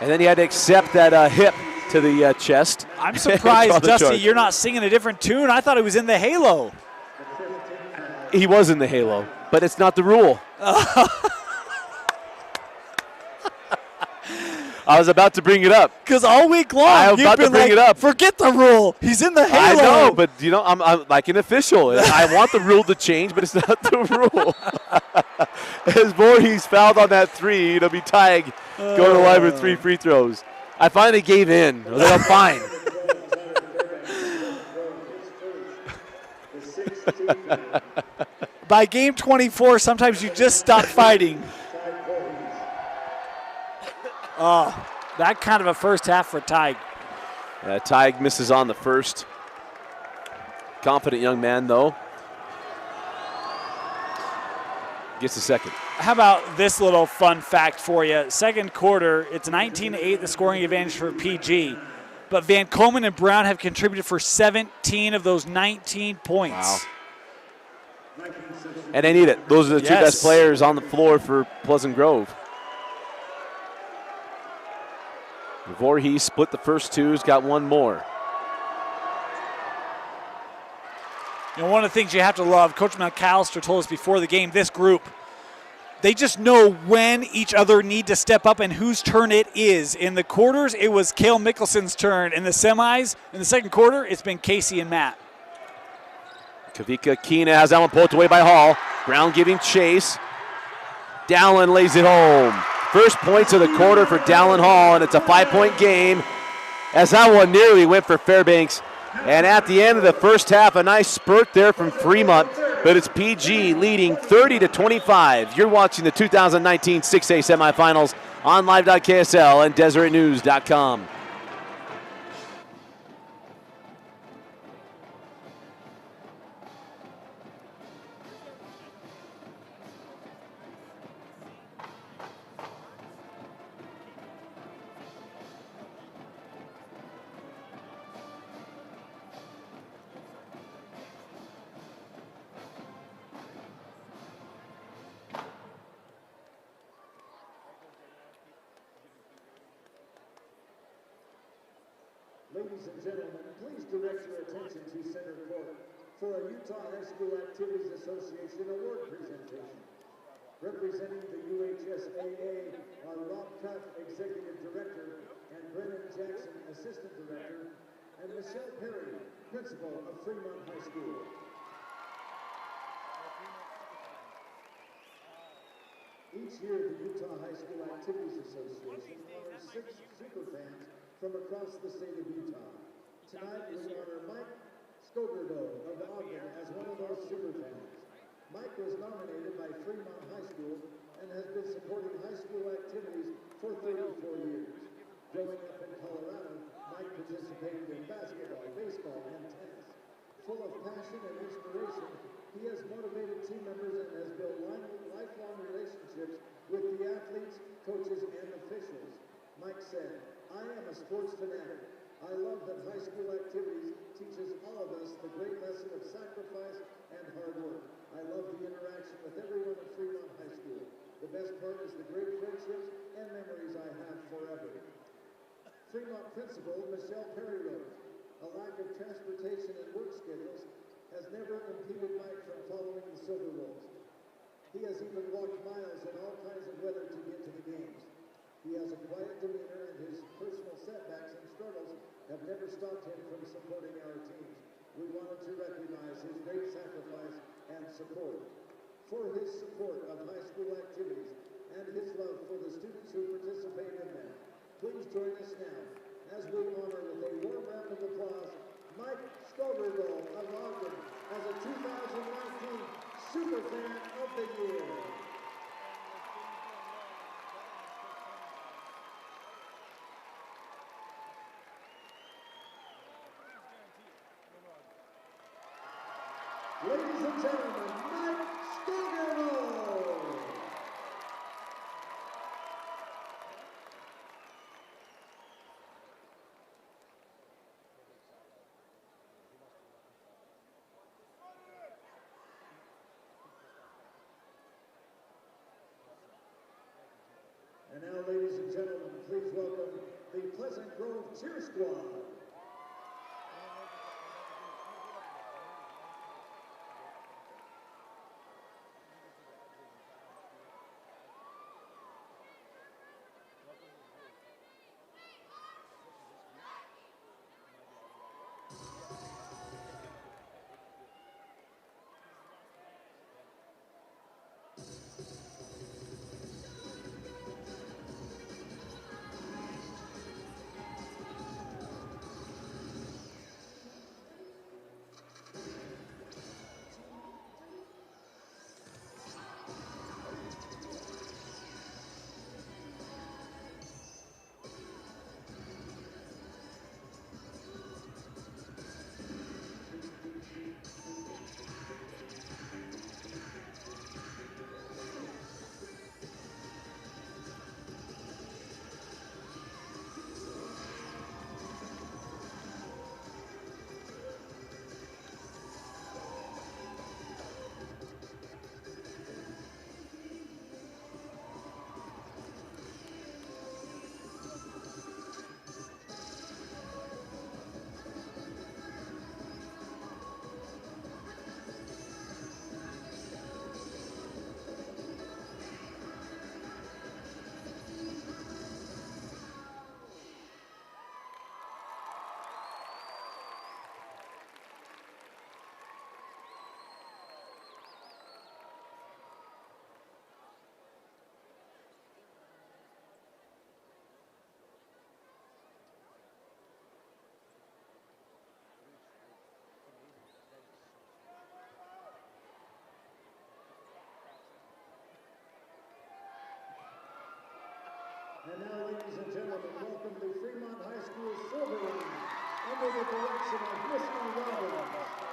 and then he had to accept that hip to the chest. I'm surprised, Draw the Dusty, charge. you're not singing a different tune. I thought it was in the Halo. He was in the halo, but it's not the rule. I was about to bring it up. Because all week long, I was you've about to been bring like, it up. forget the rule. He's in the Halo. I know, but I'm like an official. I want the rule to change, but it's not the rule. As Voorhees fouled on that three, it'll be Tig going to line with 3 free throws. I finally gave in. I was like, I'm fine. By game 24, sometimes you just stop fighting. Oh, that kind of a first half for Tig. Tig misses on the first. Confident young man, though. Gets the second. How about this little fun fact for you? Second quarter, it's 19-8, the scoring advantage for PG. But Van Komen and Brown have contributed for 17 of those 19 points. Wow. And they need it. Those are the two best players on the floor for Pleasant Grove. Voorhees split the first two. He's got one more. You know, one of the things you have to love, Coach McAllister told us before the game, this group, they just know when each other need to step up and whose turn it is. In the quarters, it was Cale Mickelson's turn. In the semis, in the second quarter, it's been Casey and Matt. Kavika Keena has that one poked away by Hall. Brown giving chase. Dallin lays it home. First points of the quarter for Dallin Hall, and it's a 5-point game as that one nearly went for Fairbanks. And at the end of the first half, a nice spurt there from Fremont, but it's PG leading 30-25. You're watching the 2019 6A semifinals on live.ksl and deseretnews.com. Ladies and gentlemen, please direct your attention to center court for a Utah High School Activities Association award presentation. Representing the UHSAA are Rob Cuff, Executive Director, and Brennan Jackson, Assistant Director, and Michelle Perry, Principal of Fremont High School. Each year, the Utah High School Activities Association honors 6 superfans from across the state of Utah. Tonight, we honor Mike Skogerdo of Ogden as one of those superfans. Mike was nominated by Fremont High School and has been supporting high school activities for 34 years. Growing up in Colorado, Mike participated in basketball, baseball, and tennis. Full of passion and inspiration, he has motivated team members and has built lifelong relationships with the athletes, coaches, and officials. Mike said, "I am a sports fanatic. I love that high school activities teaches all of us the great lesson of sacrifice and hard work. I love the interaction with everyone at Fremont High School. The best part is the great friendships and memories I have forever." Fremont Principal Michelle Perry wrote, "A lack of transportation and work schedules has never impeded Mike from following the Silver Wolves. He has even walked miles in all kinds of weather to get to the games. He has a quiet demeanor, and his personal setbacks and struggles have never stopped him from supporting our teams. We wanted to recognize his great sacrifice and support. For his support of high school activities and his love for the students who participate in them, please join us now as we honor with a warm round of applause Mike Skogerdo of Ogden as a 2019 Superfan of the Year." Ladies and gentlemen, Mike Skogerdo. And now, ladies and gentlemen, please welcome the Pleasant Grove Cheer Squad. And now, ladies and gentlemen, welcome to Fremont High School Silver Ring, under the direction of Mr. Robbins.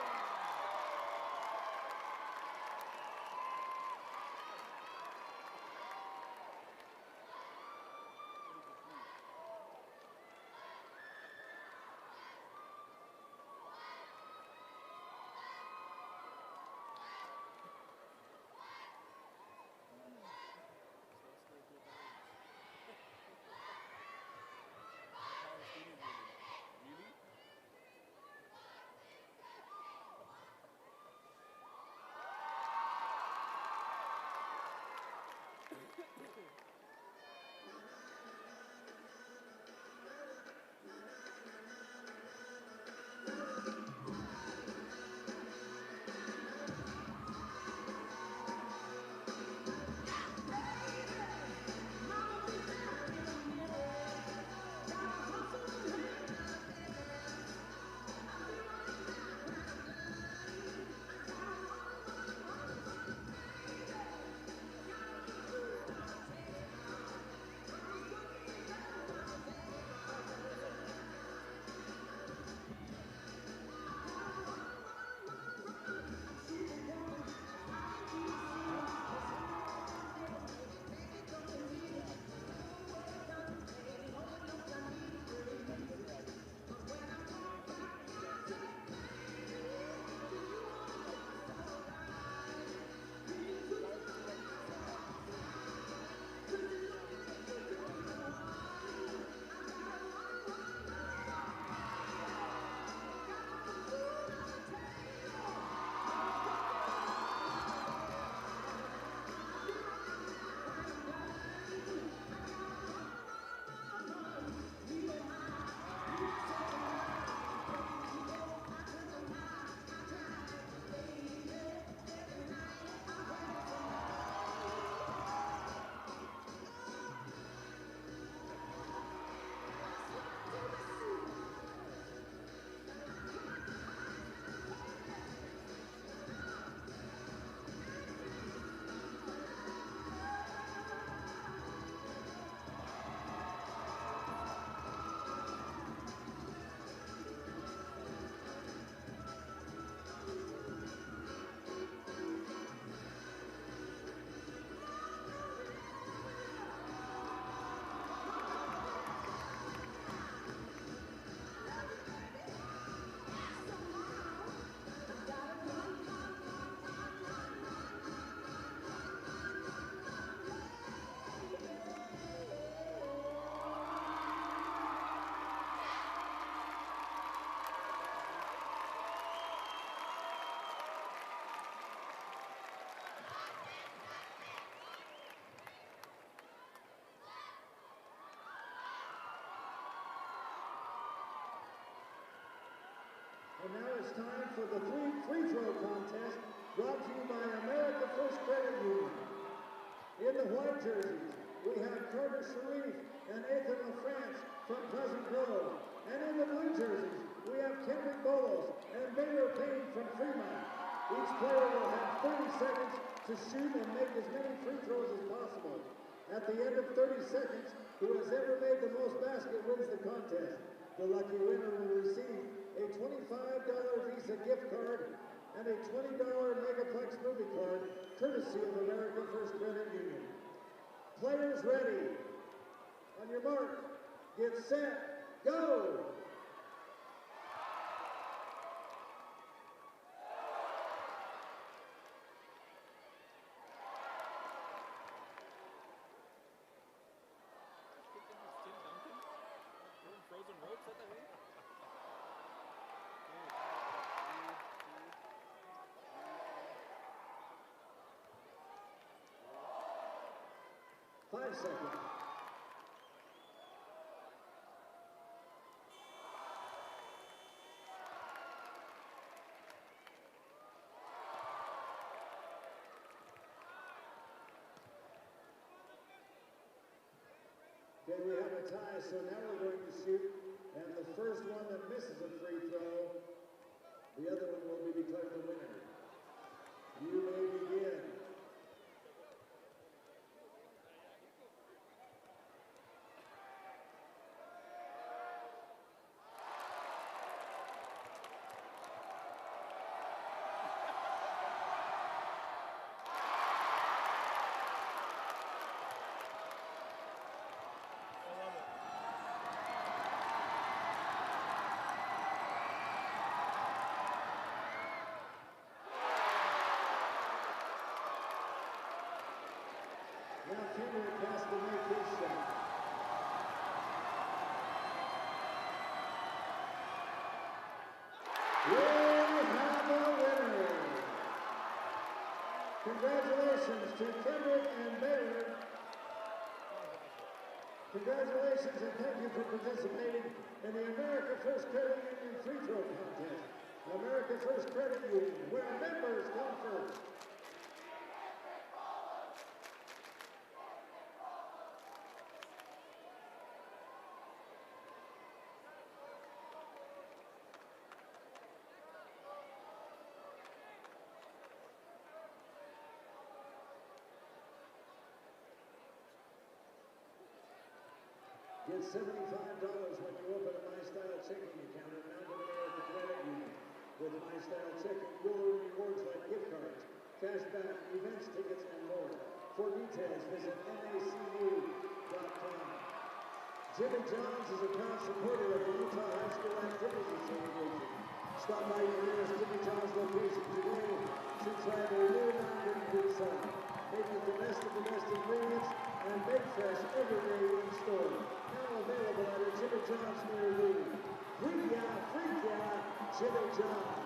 And now it's time for the free throw contest brought to you by America First Credit Union. In the white jerseys, we have Carter Sharif and Ethan LaFrance from Pleasant Grove. And in the blue jerseys, we have Kendrick Bolos and Baylor Payne from Fremont. Each player will have 30 seconds to shoot and make as many free throws as possible. At the end of 30 seconds, who has ever made the most basket wins the contest. The lucky winner will receive a $25 Visa gift card and a $20 Megaplex movie card, courtesy of America First Credit Union. Players ready. On your mark, get set, go! Frozen ropes at the way? 5 seconds. Okay, we have a tie, so now we're going to shoot. And the first one that misses a free throw, the other one will be declared the winner. You may begin. Now Kendrick has to make his shot. We have a winner. Congratulations to Kendrick and Baylor. Congratulations and thank you for participating in the America First Credit Union free throw contest. America First Credit Union, where members come first. Get $75 when you open a My Style checking account at Mountain America Credit Union. With My Style checking, you'll earn rewards like gift cards, cash back, events, tickets, and more. For details, visit macu.com. Jimmy John's is a proud supporter of the Utah High School Activities Association. Stop by your nearest Jimmy John's location today to try their new non-green pizza. Made with the best of ingredients and baked fresh every day in store. Now available at a Jimmy John's near you. Freak ya, Jimmy John's.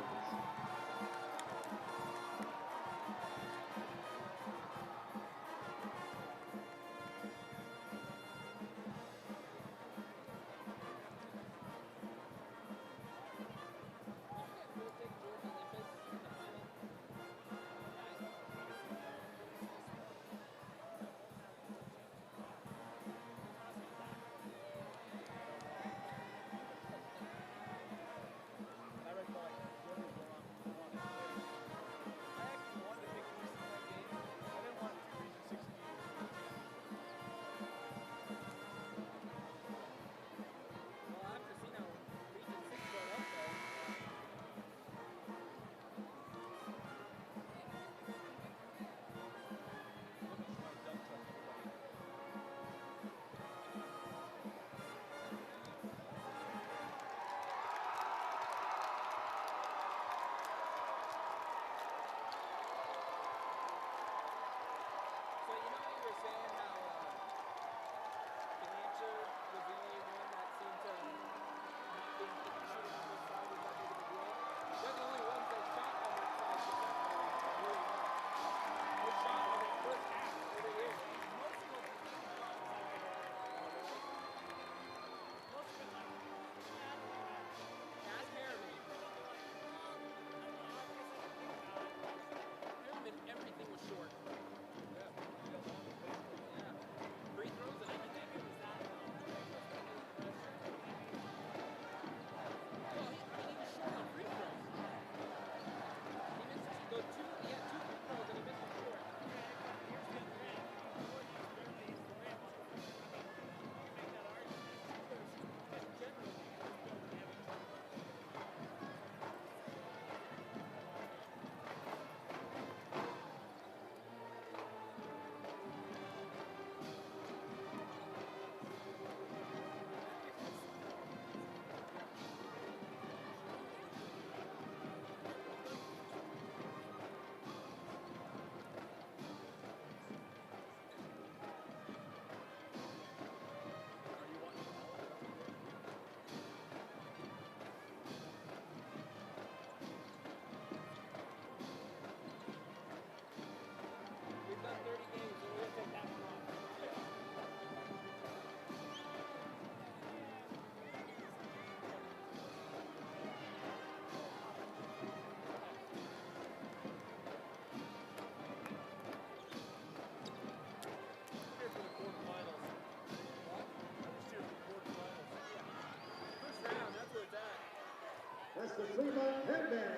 as the Fremont Headband.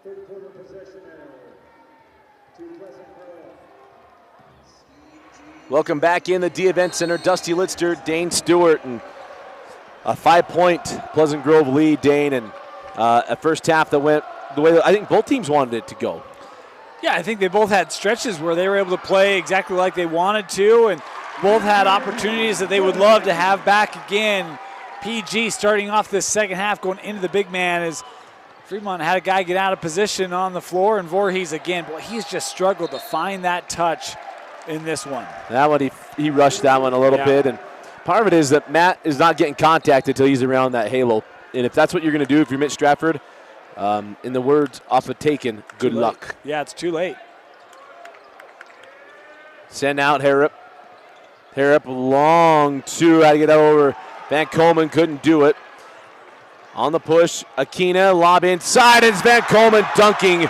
Third quarter possession error to Pleasant Grove. Welcome back in the D-Event Center. Dusty Litster, Dane Stewart, and a 5-point Pleasant Grove lead, Dane, and a first half that went the way that I think both teams wanted it to go. Yeah, I think they both had stretches where they were able to play exactly like they wanted to, and both had opportunities that they would love to have back again. PG starting off this second half, going into the big man, as Fremont had a guy get out of position on the floor, and Voorhees again, boy, he's just struggled to find that touch in this one. That one, he rushed that one a little bit, and part of it is that Matt is not getting contact until he's around that halo. And if that's what you're going to do, if you're Mitch Stratford, in the words off of Taken, good luck. Yeah, it's too late. Send out Harrop. Harrop long two, had to get over. Van Coleman couldn't do it. On the push, Akina, lob inside, and it's Van Coleman dunking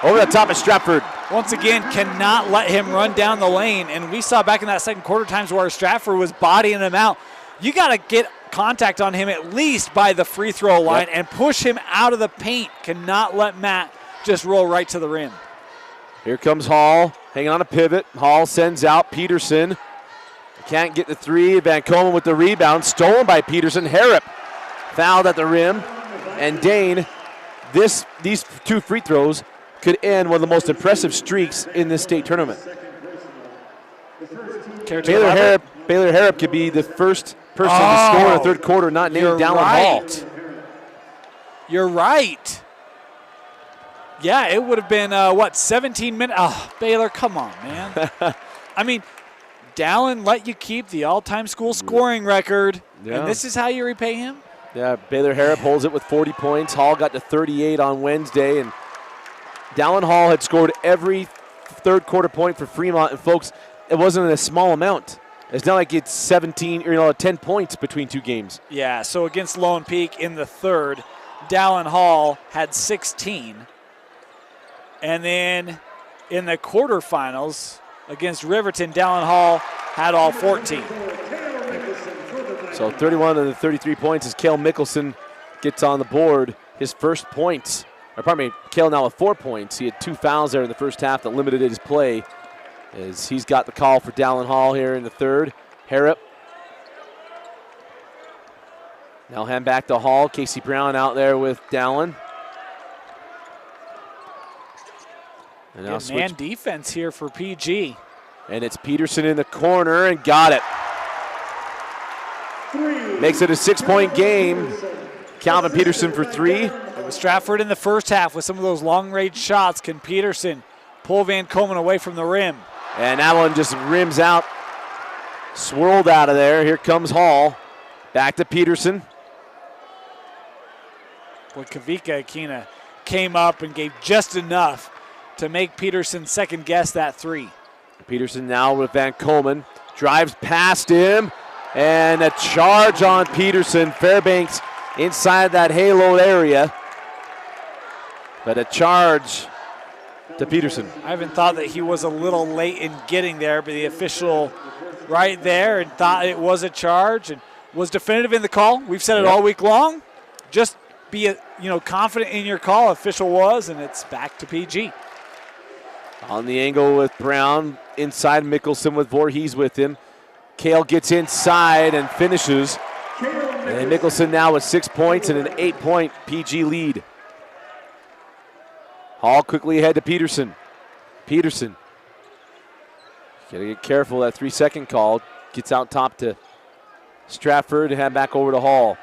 over the top of Stratford. Once again, cannot let him run down the lane. And we saw back in that second quarter times where Stratford was bodying him out. You got to get contact on him at least by the free throw line and push him out of the paint. Cannot let Matt just roll right to the rim. Here comes Hall, hanging on a pivot. Hall sends out Peterson. Can't get the three. Van Coleman with the rebound, stolen by Peterson. Harrop fouled at the rim. And Dane, these two free throws could end one of the most impressive streaks in this state tournament. Baylor Harrop could be the first person to score in the third quarter, not named Dallin Hall. You're right. Yeah, it would have been, 17 minutes? Oh, Baylor, come on, man. I mean, Dallin let you keep the all-time school scoring record, and this is how you repay him? Yeah, Baylor Harrop holds it with 40 points. Hall got to 38 on Wednesday, and Dallin Hall had scored every third quarter point for Fremont, and folks, it wasn't a small amount. It's not like it's 17 or 10 points between two games. Yeah, so against Lone Peak in the third, Dallin Hall had 16. And then in the quarterfinals against Riverton, Dallin Hall had all 14. So 31 of the 33 points as Cale Mickelson gets on the board. His first points, or pardon me, Cale now with 4 points. He had two fouls there in the first half that limited his play, as he's got the call for Dallin Hall here in the third. Harrop. Now hand back to Hall. Casey Brown out there with Dallin. And now man defense here for PG. And it's Peterson in the corner and got it. Makes it a 6-point game. Calvin Peterson for three. It was Stratford in the first half with some of those long-range shots. Can Peterson pull Van Coleman away from the rim? And that one just rims out. Swirled out of there. Here comes Hall. Back to Peterson. Boy, Kavika Akina came up and gave just enough to make Peterson second-guess that three. Peterson now with Van Coleman. Drives past him. And a charge on Peterson. Fairbanks inside that halo area. But a charge to Peterson. I even thought that he was a little late in getting there, but the official right there and thought it was a charge and was definitive in the call. We've said it all week long. Just be confident in your call. Official was, and it's back to PG. On the angle with Brown. Inside Mickelson with Voorhees with him. Cale gets inside and finishes. And Nicholson now with 6 points and an 8-point PG lead. Hall quickly ahead to Peterson. Peterson. Gotta get careful, that 3-second call. Gets out top to Stratford and head back over to Hall.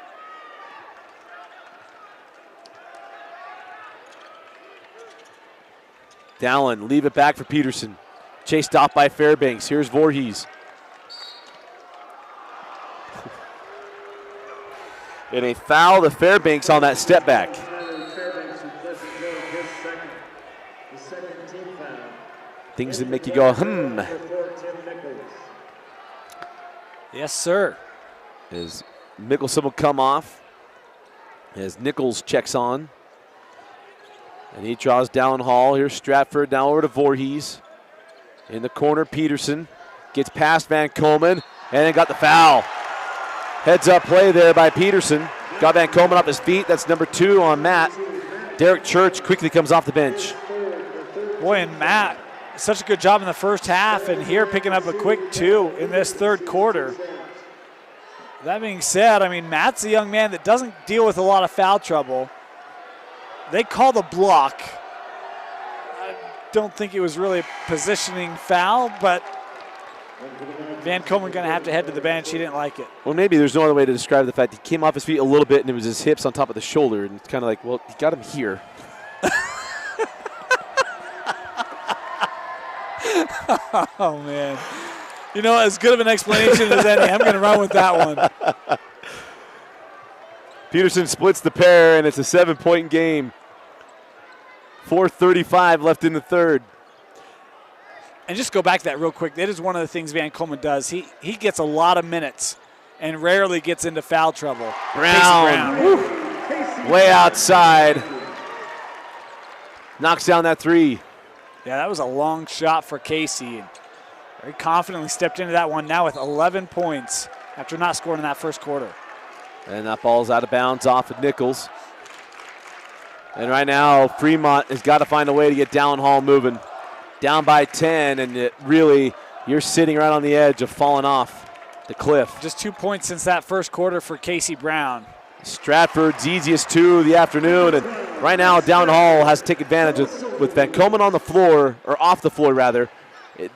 Dallin, leave it back for Peterson. Chased off by Fairbanks. Here's Voorhees. And a foul to Fairbanks on that step back. Things that make you go, Yes, sir. As Mickelson will come off. As Nichols checks on. And he draws down Hall. Here's Stratford down over to Voorhees. In the corner, Peterson gets past Van Komen and then got the foul. Heads up play there by Peterson. Got Van Komen off his feet. That's number 2 on Matt. Derek Church quickly comes off the bench. Boy, and Matt, such a good job in the first half, and here picking up a quick 2 in this third quarter. That being said, I mean, Matt's a young man that doesn't deal with a lot of foul trouble. They call the block. I don't think it was really a positioning foul, but Van Komen going to have to head to the bench. He didn't like it. Well, maybe there's no other way to describe the fact he came off his feet a little bit and it was his hips on top of the shoulder, and it's kind of like, well, he got him here. Oh, man. You know, as good of an explanation as any, I'm going to run with that one. Peterson splits the pair, and it's a 7-point game. 4:35 left in the third. And just go back to that real quick. That is one of the things Van Komen does. He gets a lot of minutes and rarely gets into foul trouble. Brown. Way outside. Knocks down that 3. Yeah, that was a long shot for Casey. And very confidently stepped into that one now with 11 points after not scoring in that first quarter. And that ball's out of bounds off of Nichols. And right now, Fremont has got to find a way to get Dallin Hall moving. Down by 10, and it really, you're sitting right on the edge of falling off the cliff. Just 2 points since that first quarter for Casey Brown. Stratford's easiest 2 of the afternoon, and right now, Dallin Hall has to take advantage with Van Komen on the floor, or off the floor rather.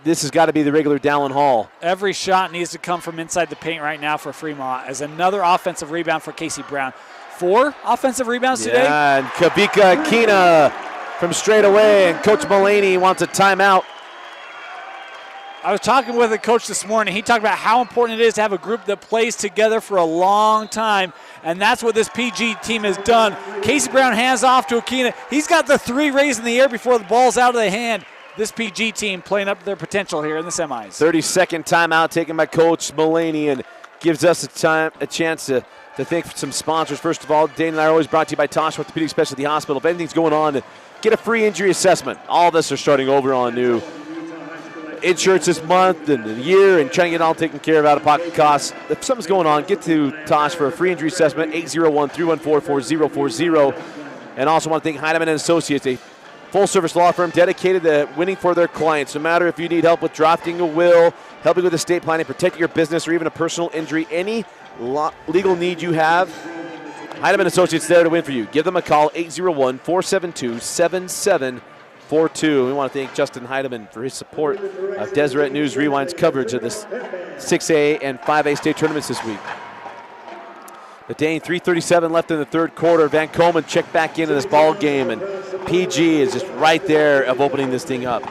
This has got to be the regular Dallin Hall. Every shot needs to come from inside the paint right now for Fremont as another offensive rebound for Casey Brown. 4 offensive rebounds today. Yeah, and Kavika Akina from straight away, and Coach Mulaney wants a timeout. I was talking with a coach this morning. He talked about how important it is to have a group that plays together for a long time, and that's what this PG team has done. Casey Brown hands off to Akina. He's got the 3 raised in the air before the ball's out of the hand. This PG team playing up to their potential here in the semis. 30-second timeout taken by Coach Mulaney, and gives us a chance to thank some sponsors. First of all, Dane and I are always brought to you by Tosh Orthopedic Specialty Hospital. If anything's going on, get a free injury assessment. All of us are starting over on new insurance this month and the year and trying to get it all taken care of, out-of-pocket costs. If something's going on, get to Tosh for a free injury assessment, 801-314-4040. And also want to thank Heidemann & Associates, a full-service law firm dedicated to winning for their clients. No matter if you need help with drafting a will, helping with estate planning, protecting your business, or even a personal injury, any legal need you have, Heidemann & Associates there to win for you. Give them a call, 801-472-7742. We want to thank Justin Heidemann for his support of Deseret News Rewind's coverage of this 6A and 5A state tournaments this week. But Dane, 3:37 left in the third quarter. Van Komen checked back into this ball game, and PG is just right there of opening this thing up.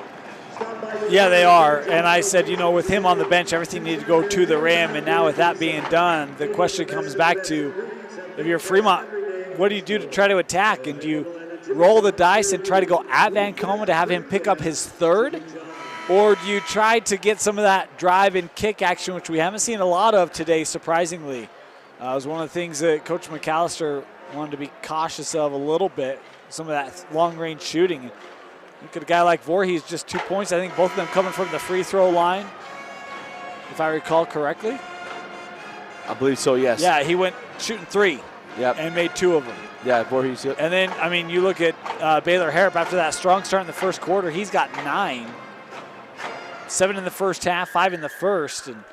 Yeah, they are. And I said, you know, with him on the bench, everything needed to go to the rim. And now with that being done, the question comes back to, if you're Fremont, what do you do to try to attack? And do you roll the dice and try to go at Van Komen to have him pick up his 3rd? Or do you try to get some of that drive and kick action, which we haven't seen a lot of today, surprisingly? It was one of the things that Coach McAllister wanted to be cautious of a little bit, some of that long-range shooting. Look at a guy like Voorhees, just 2 points. I think both of them coming from the free throw line, if I recall correctly. I believe so, yes. Yeah, he went shooting 3 and made 2 of them. Yeah, Voorhees. Yep. And then, I mean, you look at Baylor Harrop after that strong start in the first quarter, he's got 9. 7 in the first half, 5 in the first. And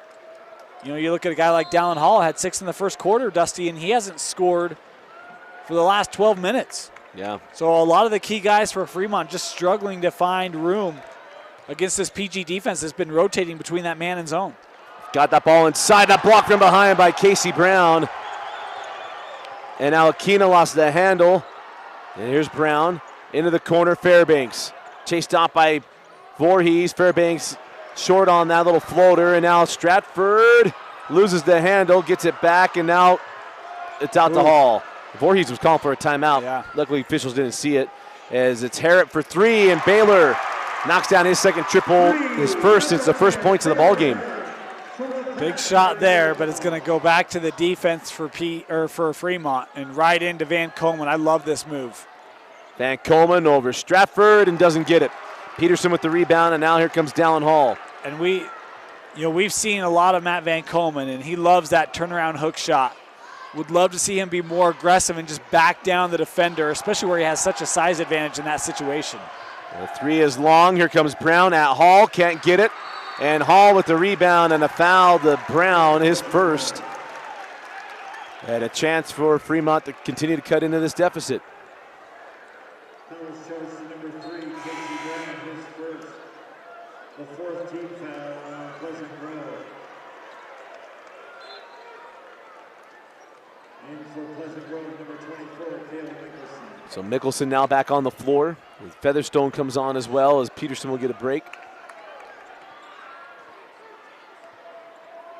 You know, you look at a guy like Dallin Hall, had 6 in the first quarter, Dusty, and he hasn't scored for the last 12 minutes. Yeah. So a lot of the key guys for Fremont just struggling to find room against this PG defense that's been rotating between that man and zone. Got that ball inside, that block from behind by Casey Brown. And now Aquina lost the handle. And here's Brown into the corner, Fairbanks. Chased off by Voorhees. Fairbanks short on that little floater. And now Stratford loses the handle, gets it back, and now it's out to Hall. Voorhees was calling for a timeout. Yeah. Luckily, officials didn't see it. As it's Harrop for 3, and Baylor knocks down his second triple, his first since the first points of the ball game. Big shot there, but it's going to go back to the defense for Fremont and right into Van Komen. I love this move. Van Komen over Stratford and doesn't get it. Peterson with the rebound, and now here comes Dallin Hall. And we've seen a lot of Matt Van Komen, and he loves that turnaround hook shot. Would love to see him be more aggressive and just back down the defender, especially where he has such a size advantage in that situation. The 3 is long. Here comes Brown at Hall. Can't get it. And Hall with the rebound and a foul to Brown, his first. And a chance for Fremont to continue to cut into this deficit. Fouls choice number 3, Casey Brown, his first. The 4th team foul on Pleasant Grove. And for Pleasant Grove, number 24, Cale Mickelson. So Mickelson now back on the floor. Featherstone comes on as well as Peterson will get a break.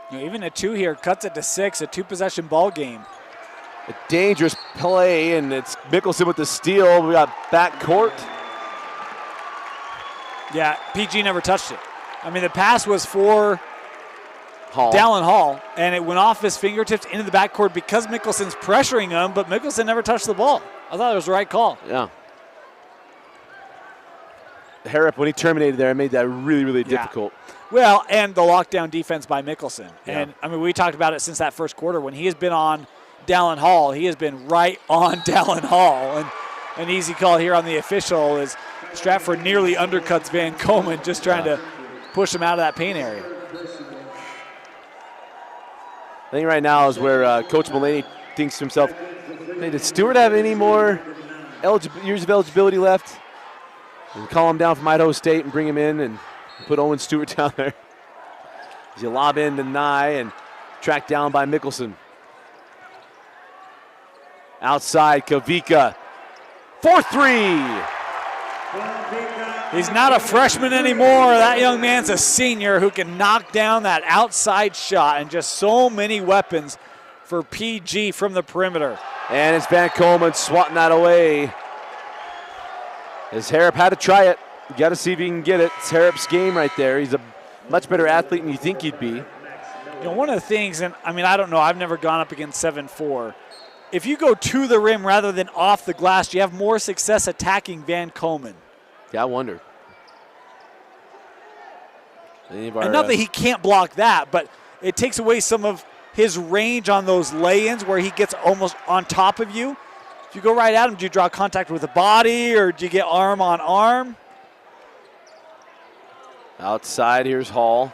You know, even a 2 here cuts it to 6, a 2-possession ball game. A dangerous play, and it's Mickelson with the steal. We got back court. Yeah, PG never touched it. I mean, the pass was for Hall. Dallin Hall, and it went off his fingertips into the backcourt because Mickelson's pressuring him, but Mickelson never touched the ball. I thought it was the right call. Yeah. Harrop, when he terminated there, made that really, really difficult. Well, and the lockdown defense by Mickelson. Yeah. And, I mean, we talked about it since that first quarter. When he has been on Dallin Hall, he has been right on Dallin Hall. And an easy call here on the official is Stratford nearly undercuts Van Komen, just trying to push him out of that paint area. I think right now is where Coach Mullaney thinks to himself, hey, did Stewart have any more years of eligibility left? And call him down from Idaho State and bring him in and put Owen Stewart down there. As you lob in to Nye and tracked down by Mickelson. Outside, Kavika. 4-3. He's not a freshman anymore. That young man's a senior who can knock down that outside shot, and just so many weapons for PG from the perimeter. And it's Van Komen swatting that away. As Harrop had to try it. You got to see if he can get it. It's Harrop's game right there. He's a much better athlete than you think he'd be. You know, one of the things, and I mean, I don't know, I've never gone up against 7'4". If you go to the rim rather than off the glass, you have more success attacking Van Komen. Yeah, I wonder. And not that he can't block that, but it takes away some of his range on those lay-ins where he gets almost on top of you. If you go right at him, do you draw contact with the body or do you get arm on arm? Outside, here's Hall.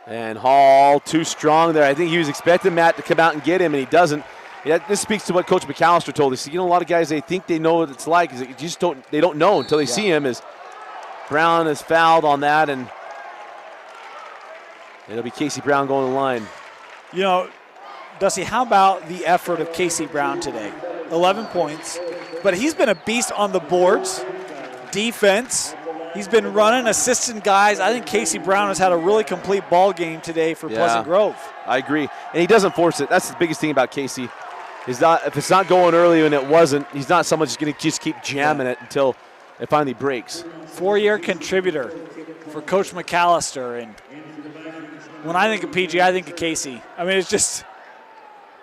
And Hall too strong there. I think he was expecting Matt to come out and get him, and he doesn't. Yeah, this speaks to what Coach McAllister told us. You know, a lot of guys, they think they know what it's like. They don't know until they see him. As Brown is fouled on that, and it'll be Casey Brown going to the line. You know, Dusty, how about the effort of Casey Brown today? 11 points, but he's been a beast on the boards, defense. He's been running, assisting guys. I think Casey Brown has had a really complete ball game today for Pleasant Grove. I agree, and he doesn't force it. That's the biggest thing about Casey. If it's not going early and it wasn't, he's not someone just going to just keep jamming it until it finally breaks. 4-year contributor for Coach McAllister, and when I think of PG, I think of Casey. I mean, it's just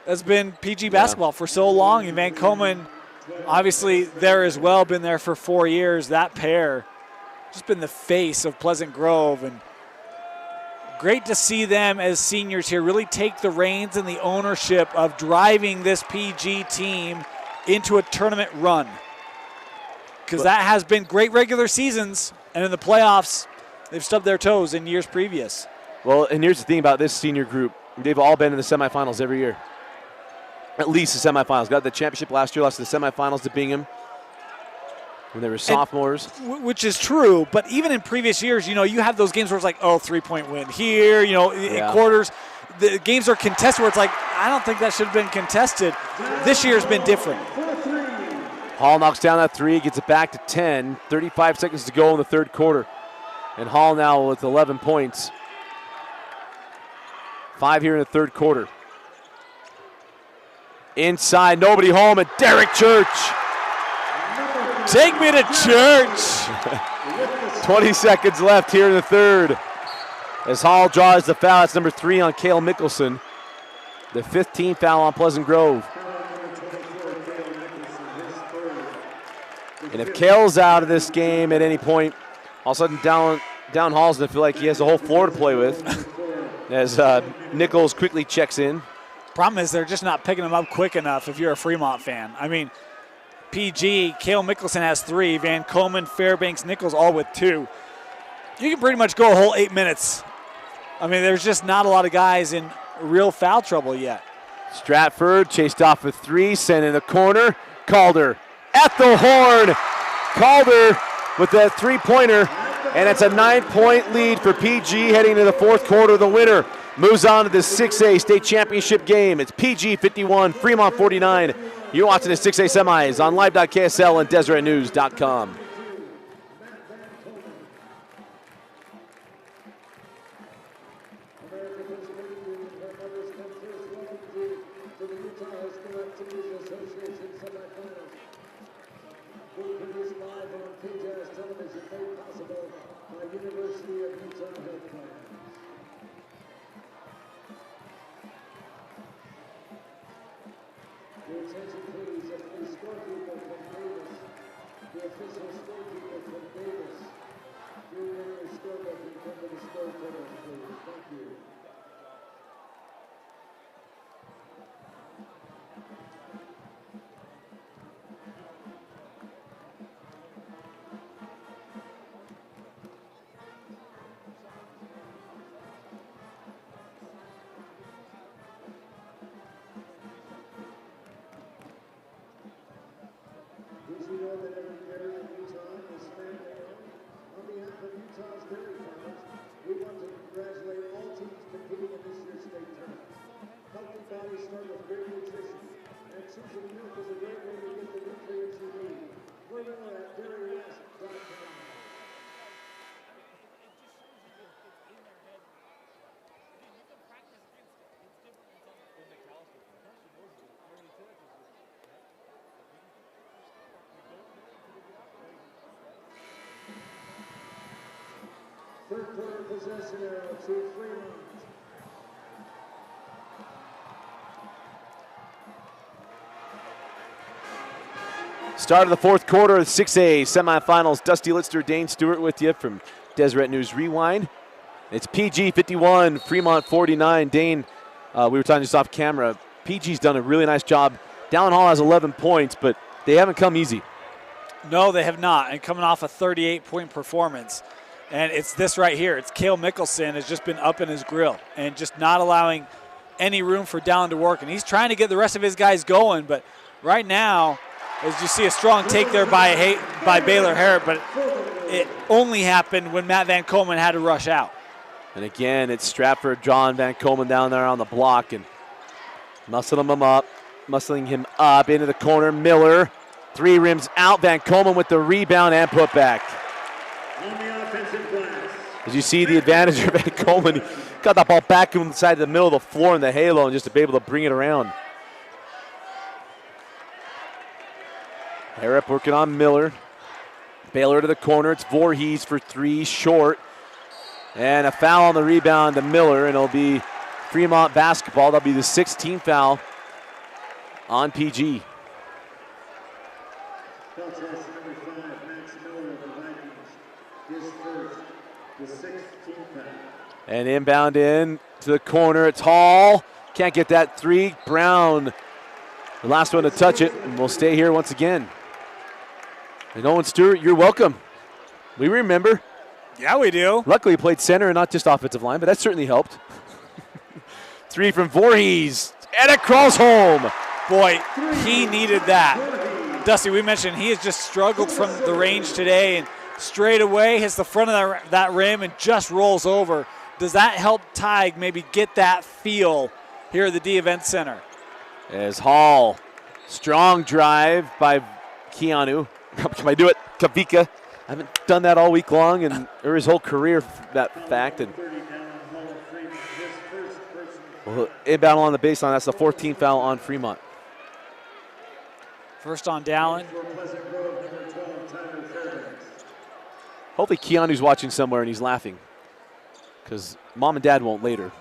that's been PG basketball for so long, and Van Komen obviously there as well, been there for 4 years. That pair just been the face of Pleasant Grove, and great to see them as seniors here really take the reins and the ownership of driving this PG team into a tournament run, because that has been great regular seasons, and in the playoffs they've stubbed their toes in years previous. Well, and here's the thing about this senior group. They've all been in the semifinals every year. At least the semifinals. Got the championship last year, lost the semifinals to Bingham when they were sophomores. Which is true, but even in previous years, you have those games where it's like, 3-point win here, in quarters. The games are contested where it's like, I don't think that should have been contested. This year's been different. Hall knocks down that three, gets it back to 10. 35 seconds to go in the third quarter. And Hall now with 11 points. 5 here in the third quarter. Inside, nobody home, and Derek Church. Take me to church. 20 seconds left here in the third. As Hall draws the foul, it's number 3 on Cale Mickelson. The 15th foul on Pleasant Grove. And if Cale's out of this game at any point, all of a sudden down Hall's going to feel like he has the whole floor to play with. As Nichols quickly checks in. Problem is they're just not picking him up quick enough if you're a Fremont fan. I mean, PG, Cale Mickelson has 3, Van Komen, Fairbanks, Nichols all with 2. You can pretty much go a whole 8 minutes. I mean, there's just not a lot of guys in real foul trouble yet. Stratford chased off with 3, sent in the corner. Calder at the horn. Calder with that 3-pointer, and it's a 9-point lead for PG heading into the fourth quarter. The winner moves on to the 6A state championship game. It's PG 51, Fremont 49. You're watching the 6A semis on live.ksl and DeseretNews.com. Third quarter possession arrow to Fremont. Start of the fourth quarter of 6A semifinals. Dusty Litster, Dane Stewart with you from Deseret News Rewind. It's PG 51, Fremont 49. Dane, we were talking just off camera. PG's done a really nice job. Dallin Hall has 11 points, but they haven't come easy. No, they have not, and coming off a 38-point performance. And it's this right here. It's Cale Mickelson has just been up in his grill and just not allowing any room for Dallin to work. And he's trying to get the rest of his guys going, but right now, as you see a strong take there by Baylor Harrod, but it only happened when Matt Van Komen had to rush out. And again, it's Stratford, John Van Komen down there on the block and muscling him up into the corner. Miller, 3 rims out. Van Komen with the rebound and put back. On the offensive glass. As you see the advantage of Van Komen, he got that ball back inside the middle of the floor in the halo and just to be able to bring it around. Harrop working on Miller. Baylor to the corner. It's Voorhees for 3, short. And a foul on the rebound to Miller, and it'll be Fremont basketball. That'll be the 16th foul on PG. Foul test number 5, Max Miller of the Vikings. His first, the 16th foul. And inbound in to the corner. It's Hall. Can't get that 3. Brown, the last one to touch it, and we'll stay here once again. And Owen Stewart, you're welcome. We remember. Yeah, we do. Luckily, he played center and not just offensive line, but that certainly helped. 3 from Voorhees, and it crawls home. Boy, he needed that. Dusty, we mentioned he has just struggled from the range today, and straight away hits the front of that rim and just rolls over. Does that help Tig maybe get that feel here at the D Event Center? As Hall, strong drive by Keanu. Can I do it? Kavika. I haven't done that all week long and or his whole career, that fact. And well, inbound on the baseline. That's the 14th foul on Fremont. First on Dallin. Hopefully Keanu's watching somewhere and he's laughing, because mom and dad won't later.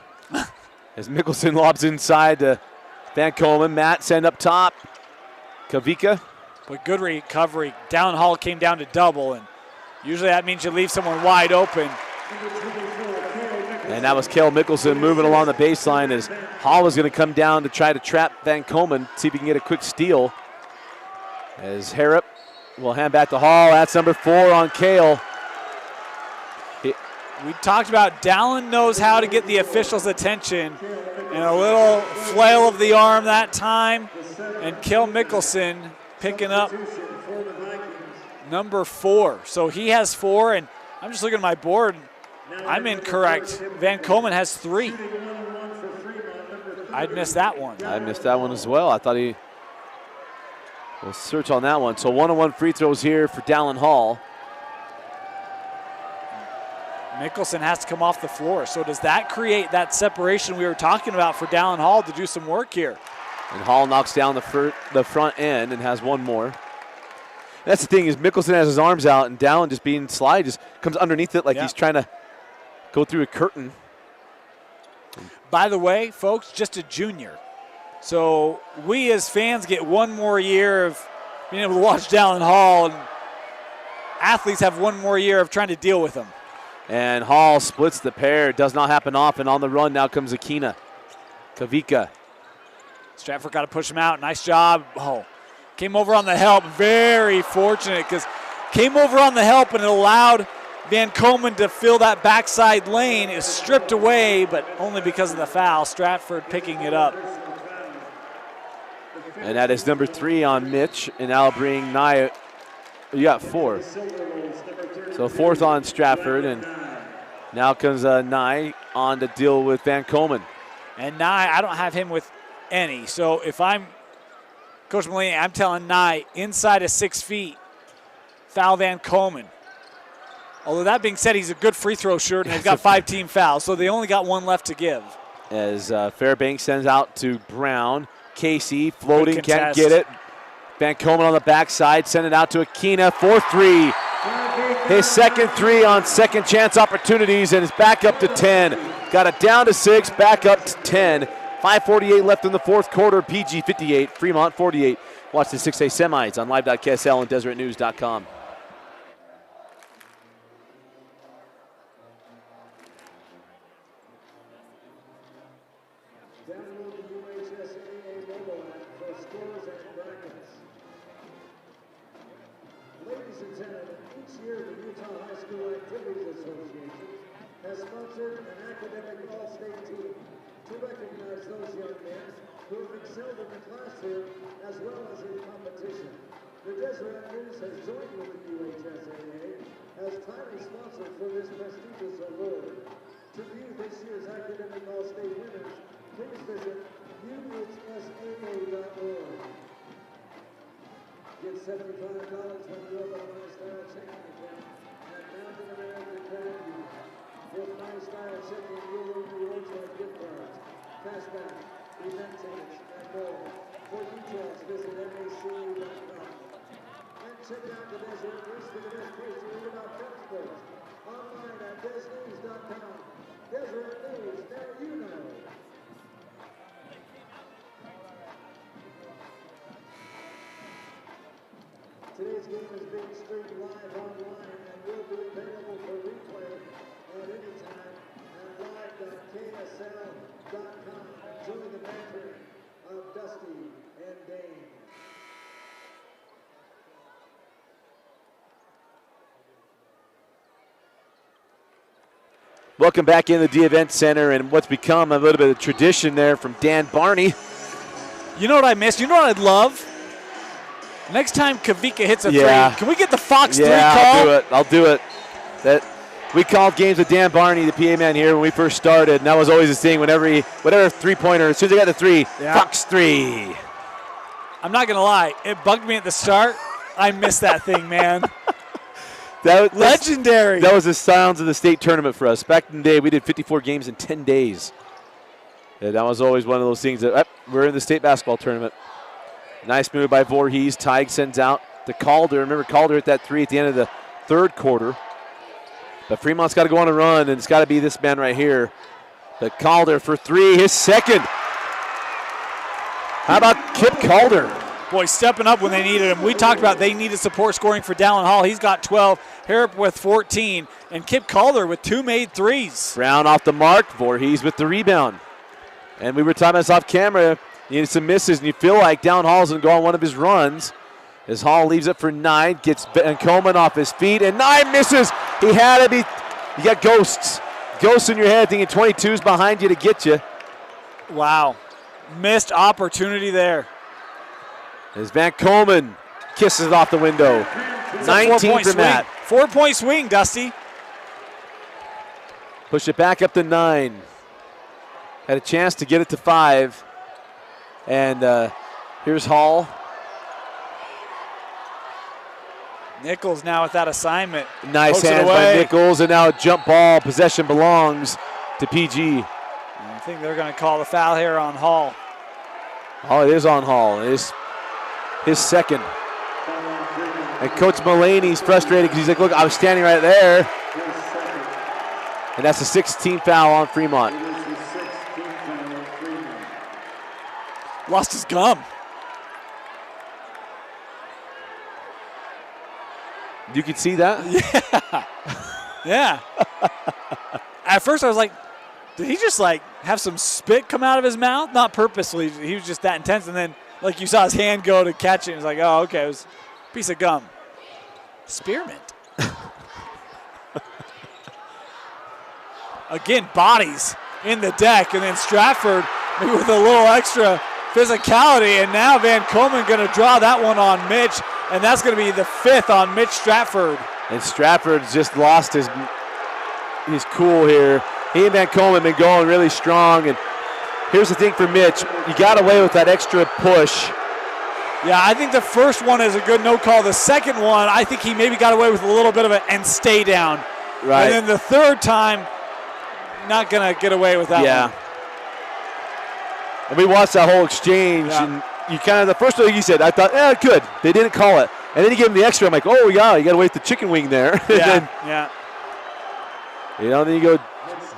As Mickelson lobs inside to Van Komen. Matt send up top. Kavika. But good recovery. Dallin Hall came down to double, and usually that means you leave someone wide open. And that was Cale Mickelson moving along the baseline as Hall was going to come down to try to trap Van Komen, see if he can get a quick steal. As Harrop will hand back to Hall. That's number 4 on Cale. We talked about Dallin knows how to get the officials' attention, and a little flail of the arm that time, and Cale Mickelson picking up number 4. So he has 4, and I'm just looking at my board. I'm incorrect. Van Komen has 3. I'd missed that one. I missed that one as well. I thought he will search on that one. So 1-on-1 free throws here for Dallin Hall. Mickelson has to come off the floor. So does that create that separation we were talking about for Dallin Hall to do some work here? And Hall knocks down the front end and has one more. That's the thing, is Mickelson has his arms out and Dallin just being sly, just comes underneath it like he's trying to go through a curtain. By the way, folks, just a junior. So we as fans get one more year of being able to watch Dallin Hall, and athletes have one more year of trying to deal with him. And Hall splits the pair. Does not happen often. On the run now comes Akina. Kavika. Stratford got to push him out. Nice job. Oh, came over on the help. Very fortunate, because came over on the help and it allowed Van Komen to fill that backside lane. It was stripped away, but only because of the foul. Stratford picking it up. And that is number 3 on Mitch, and that'll bring Nye. You got 4. So 4th on Stratford, and now comes Nye on to deal with Van Komen. And Nye, I don't have him with any. So if I'm Coach Mulaney, I'm telling Nye, inside of 6 feet, foul Van Komen. Although that being said, he's a good free throw shooter, and they've got 5 team fouls, so they only got 1 left to give. As Fairbanks sends out to Brown. Casey floating, can't get it. Van Komen on the backside, send it out to Akina for 3. His second 3 on second chance opportunities, and is back up to 10. Got it down to 6, back up to 10. 5:48 left in the fourth quarter. PG 58, Fremont 48. Watch the 6A semis on live.ksl and deseretnews.com. Download the UHSAA mobile app for scores and brackets. Ladies and gentlemen, each year the Utah High School Activities Association has sponsored an academic all-state team to recognize those young men who have excelled in the classroom as well as in competition. The Deseret News has joined with the UHSAA as title sponsor for this prestigious award. To view this year's academic all-state winners, please visit UHSAA.org. Get $75 from your My Style checking account at Mountain America Credit Union. With My Style checking, you'll earn rewards like gift cards, cashback, event tickets, and more. For details, visit MACU.com. And check out the Deseret News for the best place to read about Prep sports. Online at DesNews.com. Deseret News, now you know. Today's game is being streamed live online and will be available for replay at any time at live.ksl.com. Enjoy the banter of Dusty and Dane. Welcome back in the D-Event Center and what's become a little bit of tradition there from Dan Barney. You know what I missed? You know what I'd love? Next time Kavika hits a three, can we get the Fox 3 call? I'll do it. We called games with Dan Barney, the PA man here, when we first started, and that was always his thing. Whatever three-pointer, as soon as they got the 3, Fox 3. I'm not going to lie. It bugged me at the start. I missed that thing, man. Legendary. That was the sounds of the state tournament for us. Back in the day, we did 54 games in 10 days. And that was always one of those things that we're in the state basketball tournament. Nice move by Voorhees. Tig sends out to Calder. Remember, Calder hit that 3 at the end of the third quarter. But Fremont's got to go on a run, and it's got to be this man right here. But Calder for 3, his second. How about Kip Calder? Boy, stepping up when they needed him. We talked about they needed support scoring for Dallin Hall. He's got 12, Harrop with 14, and Kip Calder with 2 made threes. Brown off the mark, Voorhees with the rebound. And we were talking about this off camera. You need some misses, and you feel like Dallin Hall's going to go on one of his runs. As Hall leaves it for 9, gets Coleman off his feet, and 9 misses. He had to be. You got ghosts. Ghosts in your head thinking 22's behind you to get you. Wow. Missed opportunity there. As Van Coleman kisses it off the window. 19 for Matt. 4-point swing, Dusty. Push it back up to 9. Had a chance to get it to 5. And here's Hall. Nichols now with that assignment. Nice hands by Nichols, and now a jump ball. Possession belongs to PG. I think they're going to call the foul here on Hall. Oh, it is on Hall. It is his second. And Coach Mulaney's frustrated because he's like, look, I was standing right there. And that's a 16th foul on Fremont. Lost his gum. You could see that? Yeah. At first I was like, did he just like have some spit come out of his mouth? Not purposely. He was just that intense. And then like you saw his hand go to catch it. And it was like, oh, okay. It was a piece of gum. Spearmint. Again, bodies in the deck. And then Stratford maybe with a little extra physicality. And now Van Coleman going to draw that one on Mitch. And that's going to be the 5th on Mitch Stratford. And Stratford's just lost his cool here. He and Van Coleman have been going really strong. And here's the thing for Mitch. You got away with that extra push. Yeah, I think the first one is a good no call. The second one, I think he maybe got away with a little bit of it and stay down. Right. And then the third time, not going to get away with that one. And we watched that whole exchange. Yeah. And you kind of, the first thing he said, I thought, good. They didn't call it. And then he gave him the extra. I'm like, oh, yeah, you got to wait the chicken wing there. Yeah, then you go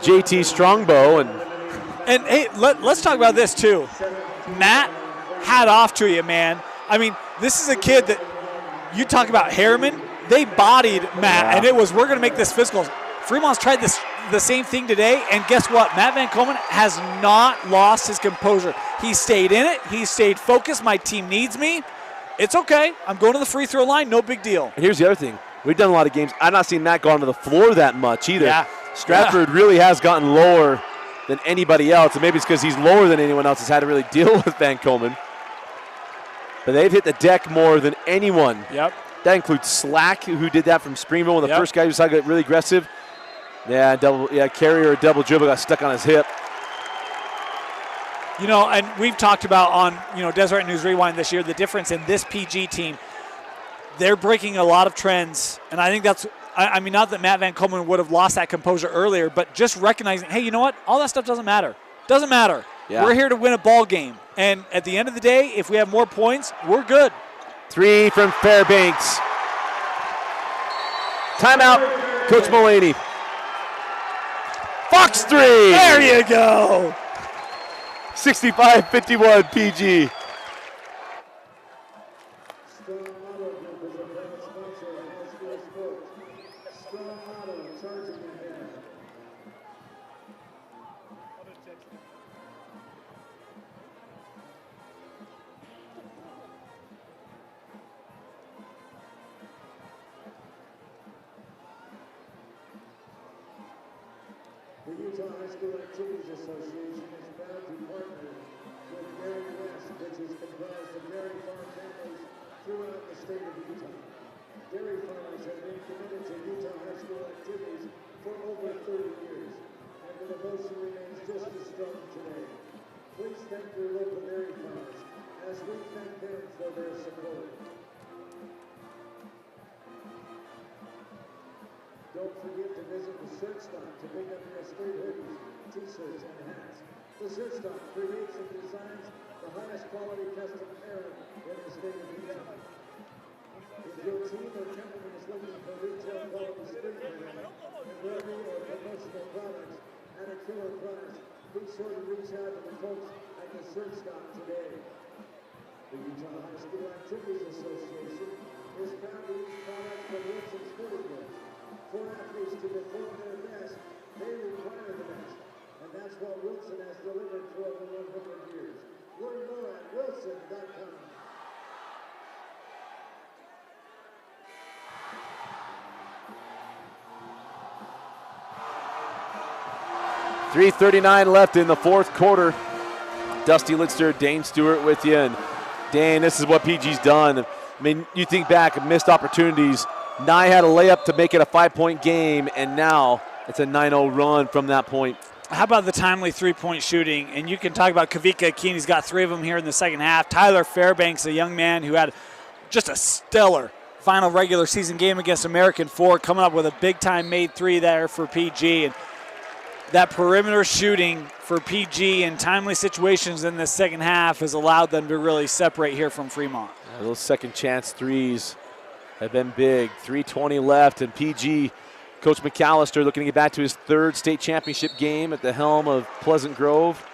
JT Strongbow. And hey, let's talk about this too. Matt, hat off to you, man. I mean, this is a kid that you talk about Harriman. They bodied Matt, and it was, we're going to make this physical. Fremont's tried the same thing today, and guess what? Matt Van Coleman has not lost his composure. He stayed in it. He stayed focused. My team needs me. It's okay. I'm going to the free throw line. No big deal. And here's the other thing. We've done a lot of games. I've not seen Matt go onto the floor that much either. Yeah. Stratford really has gotten lower than anybody else, and maybe it's because he's lower than anyone else has had to really deal with Van Coleman. But they've hit the deck more than anyone. Yep. That includes Slack, who did that from Springville, one of the first guys who saw get really aggressive. Carrier double dribble got stuck on his hip. You know, and we've talked about on, Deseret News Rewind this year, the difference in this PG team. They're breaking a lot of trends, and I think that's, I mean, not that Matt Van Coleman would have lost that composure earlier, but just recognizing, hey, you know what? All that stuff doesn't matter. Doesn't matter. Yeah. We're here to win a ball game, and at the end of the day, if we have more points, we're good. 3 from Fairbanks. Timeout, Coach Mulaney. Fox 3. There you go. 65-51 PG. The Utah High School Activities Association is proud to partner with Dairy West, which is comprised of dairy farm families throughout the state of Utah. Dairy farmers have been committed to Utah High School activities for over 30 years, and the devotion remains just as strong today. Please thank your local dairy farmers as we thank them for their support. Don't forget to visit the shirt stock to pick up your skate hoodies, t-shirts, and hats. The shirt stock creates and designs the highest quality custom apparel in the state of Utah. If your team or company is looking for retail quality streetwear, embroidery, or promotional products at a killer price, be sure to reach out to the folks at the shirt stock today. The Utah High School Activities Association is proud to use products from Wilson Sporting Goods. For athletes to perform their best, they require the best. And that's what Wilson has delivered for over 100 years. Learn more at wilson.com. .339 left in the fourth quarter. Dusty Litster, Dane Stewart with you. And Dane, this is what PG's done. I mean, you think back, missed opportunities. Nye had a layup to make it a 5-point game, and now it's a 9-0 run from that point. How about the timely three-point shooting? And you can talk about Kavika Akini's got 3 of them here in the second half. Tyler Fairbanks, a young man who had just a stellar final regular season game against American Fork, coming up with a big-time made 3 there for PG. And that perimeter shooting for PG in timely situations in the second half has allowed them to really separate here from Fremont. Yeah, those second chance threes have been big. 3:20 left, and PG, Coach McAllister looking to get back to his 3rd state championship game at the helm of Pleasant Grove.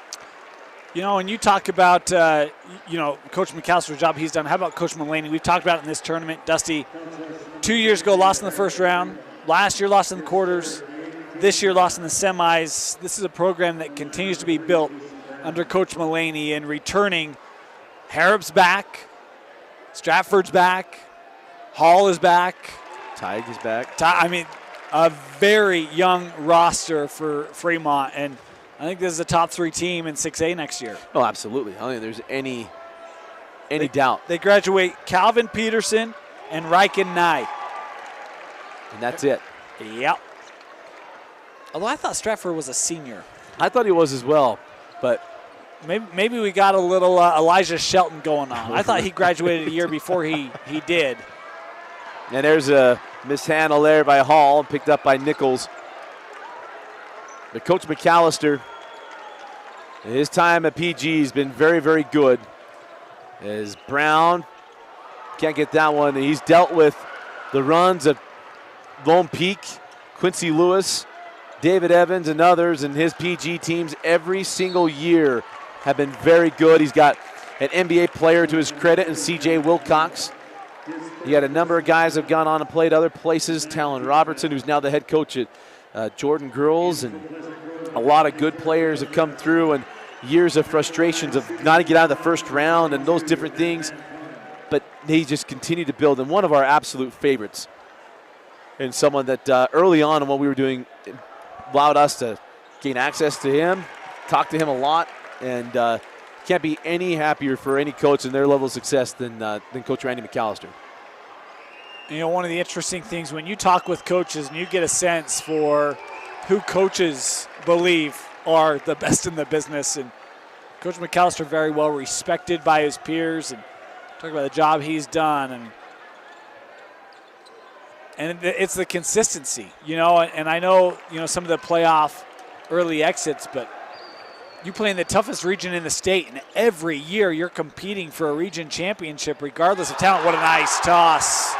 You know, when you talk about, Coach McAllister's job he's done, how about Coach Mulaney? We've talked about it in this tournament. Dusty, 2 years ago, lost in the first round. Last year, lost in the quarters. This year, lost in the semis. This is a program that continues to be built under Coach Mulaney, and returning. Harrop's back. Stratford's back. Hall is back. Tige is back. A very young roster for Fremont, and I think this is a top 3 team in 6A next year. Oh, absolutely. I don't think there's any doubt. They graduate Calvin Peterson and Riken Nye. And that's it. Yep. Although I thought Stratford was a senior. I thought he was as well, but maybe we got a little Elijah Shelton going on. I thought he graduated a year before he did. And there's a mishandle there by Hall, picked up by Nichols. But Coach McAllister, his time at PG has been very, very good. As Brown can't get that one. He's dealt with the runs of Lone Peak, Quincy Lewis, David Evans, and others, and his PG teams every single year have been very good. He's got an NBA player to his credit in C.J. Wilcox. He had a number of guys that have gone on and played other places. Talon Robertson, who's now the head coach at Jordan Girls, and a lot of good players have come through, and years of frustrations of not to get out of the first round and those different things. But they just continue to build, and one of our absolute favorites, and someone that early on in what we were doing allowed us to gain access to him, talk to him a lot, and can't be any happier for any coach in their level of success than Coach Randy McAllister. You know, one of the interesting things when you talk with coaches and you get a sense for who coaches believe are the best in the business, and Coach McAllister very well respected by his peers, and talk about the job he's done, and it's the consistency, and I know, some of the playoff early exits, but you play in the toughest region in the state, and every year you're competing for a region championship regardless of talent. What a nice toss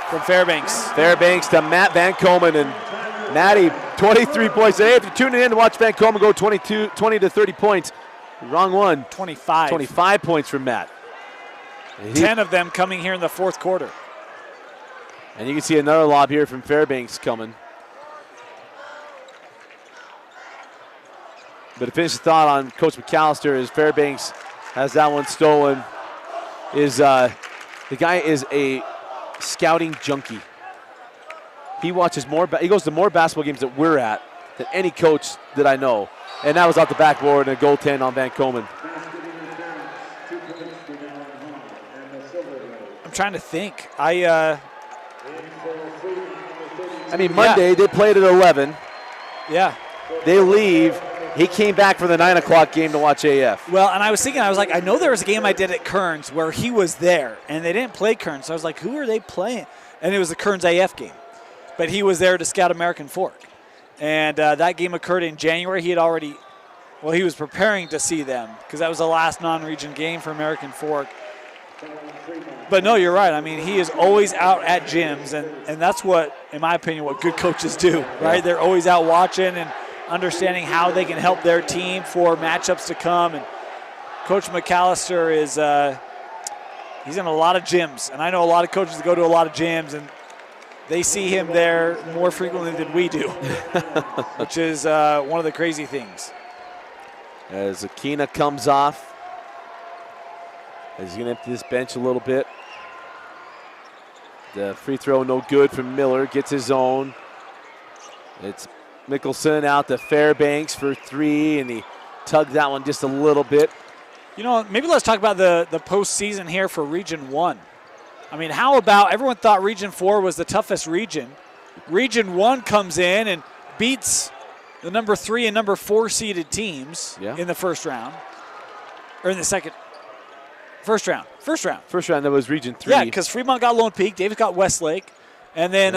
from Fairbanks. Fairbanks to Matt Van Komen, and Matty, 23 points. Hey, if you're tuning in to watch Van Komen go 20 to 30 points, wrong one. 25. 25 points from Matt. 10 of them coming here in the fourth quarter. And you can see another lob here from Fairbanks coming. But to finish the thought on Coach McAllister, as Fairbanks has that one stolen, is the guy is a scouting junkie. He watches more. He goes to more basketball games that we're at than any coach that I know. And that was off the backboard and a goaltend on Van Komen. I'm trying to think. Monday they played at 11. Yeah. They leave. He came back for the 9 o'clock game to watch AF. Well, and I was thinking, I know there was a game I did at Kearns where he was there, and they didn't play Kearns. So I was like, who are they playing? And it was the Kearns AF game. But he was there to scout American Fork. And that game occurred in January. He was preparing to see them because that was the last non-region game for American Fork. But no, you're right. I mean, he is always out at gyms, and that's what, in my opinion, what good coaches do, right? They're always out watching and understanding how they can help their team for matchups to come. And Coach McAllister is he's in a lot of gyms, and I know a lot of coaches that go to a lot of gyms, and they see him there more frequently than we do, which is one of the crazy things. As Akina comes off, he's going to empty this bench a little bit. The free throw no good from Miller, gets his own. It's Mickelson out to Fairbanks for 3, and he tugged that one just a little bit. You know, maybe let's talk about the postseason here for Region 1. I mean, how about everyone thought Region 4 was the toughest region. Region 1 comes in and beats the number 3 and number 4 seeded teams in the first round. Or in the first round. First round, that was Region 3. Yeah, because Fremont got Lone Peak, Davis got Westlake, and then,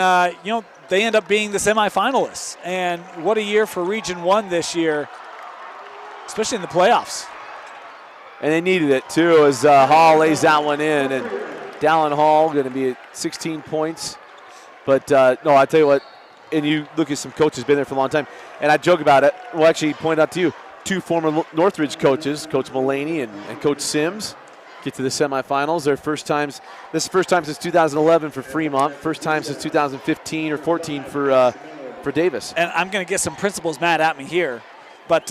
they end up being the semifinalists. And what a year for Region 1 this year, especially in the playoffs. And they needed it, too, as Hall lays that one in. And Dallin Hall going to be at 16 points. But, no, I tell you what, and you look at some coaches been there for a long time, and I joke about it. Well, actually, point out to you, 2 former Northridge coaches, Coach Mullaney and Coach Sims, get to the semifinals. This is the first time since 2011 for Fremont, first time since 2015 or 14 for Davis. And I'm going to get some principals mad at me here, but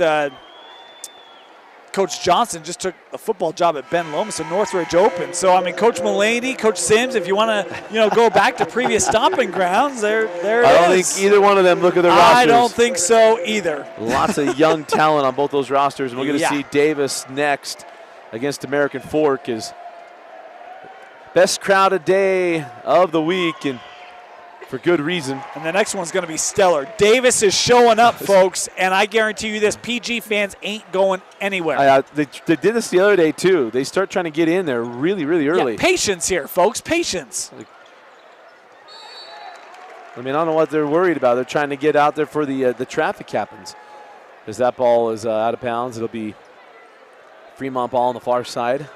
Coach Johnson just took a football job at Ben Loomis and Northridge Open. So, I mean, Coach Mullaney, Coach Sims, if you want to, go back to previous stomping grounds, there it is. I don't think either one of them look at their rosters. I don't think so either. Lots of young talent on both those rosters. And we're going to see Davis next against American Fork is best crowded day of the week, and for good reason. And the next one's going to be stellar. Davis is showing up, folks, and I guarantee you this, PG fans ain't going anywhere. They did this the other day, too. They start trying to get in there really, really early. Yeah, patience here, folks, patience. I don't know what they're worried about. They're trying to get out there for the traffic happens. As that ball is out of bounds, it'll be Fremont ball on the far side.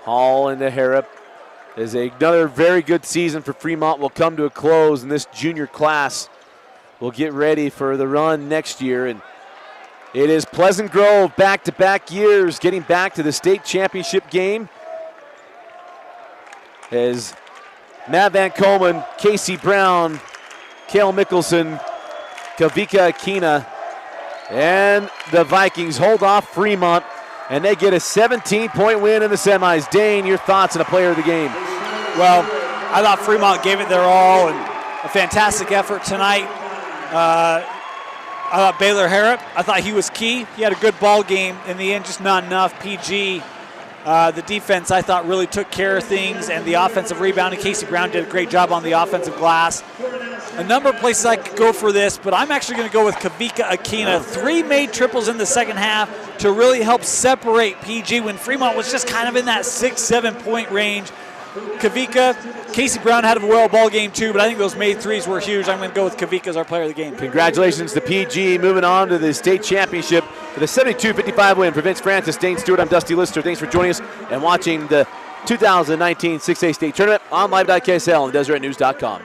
Hall into Harrop. As another very good season for Fremont will come to a close, and this junior class will get ready for the run next year. And it is Pleasant Grove back-to-back years getting back to the state championship game. As Matt Van Komen, Casey Brown, Cale Mickelson, Kavika Akina, and the Vikings hold off Fremont, and they get a 17-point win in the semis. Dane, your thoughts on a player of the game? Well, I thought Fremont gave it their all, and a fantastic effort tonight. I thought Baylor Harrop, I thought he was key. He had a good ball game. In the end, just not enough. PG, the defense, I thought, really took care of things, and the offensive rebounding. Casey Brown did a great job on the offensive glass. A number of places I could go for this, but I'm actually going to go with Kavika Akina. 3 made triples in the second half to really help separate PG when Fremont was just kind of in that 6-7 point range. Kavika, Casey Brown had a well ball game too, but I think those made threes were huge. I'm going to go with Kavika as our player of the game. Congratulations to PG, moving on to the state championship with a 72-55 win for Vince Francis, Dane Stewart. I'm Dusty Lister. Thanks for joining us and watching the 2019 6A state tournament on live.ksl and DeseretNews.com.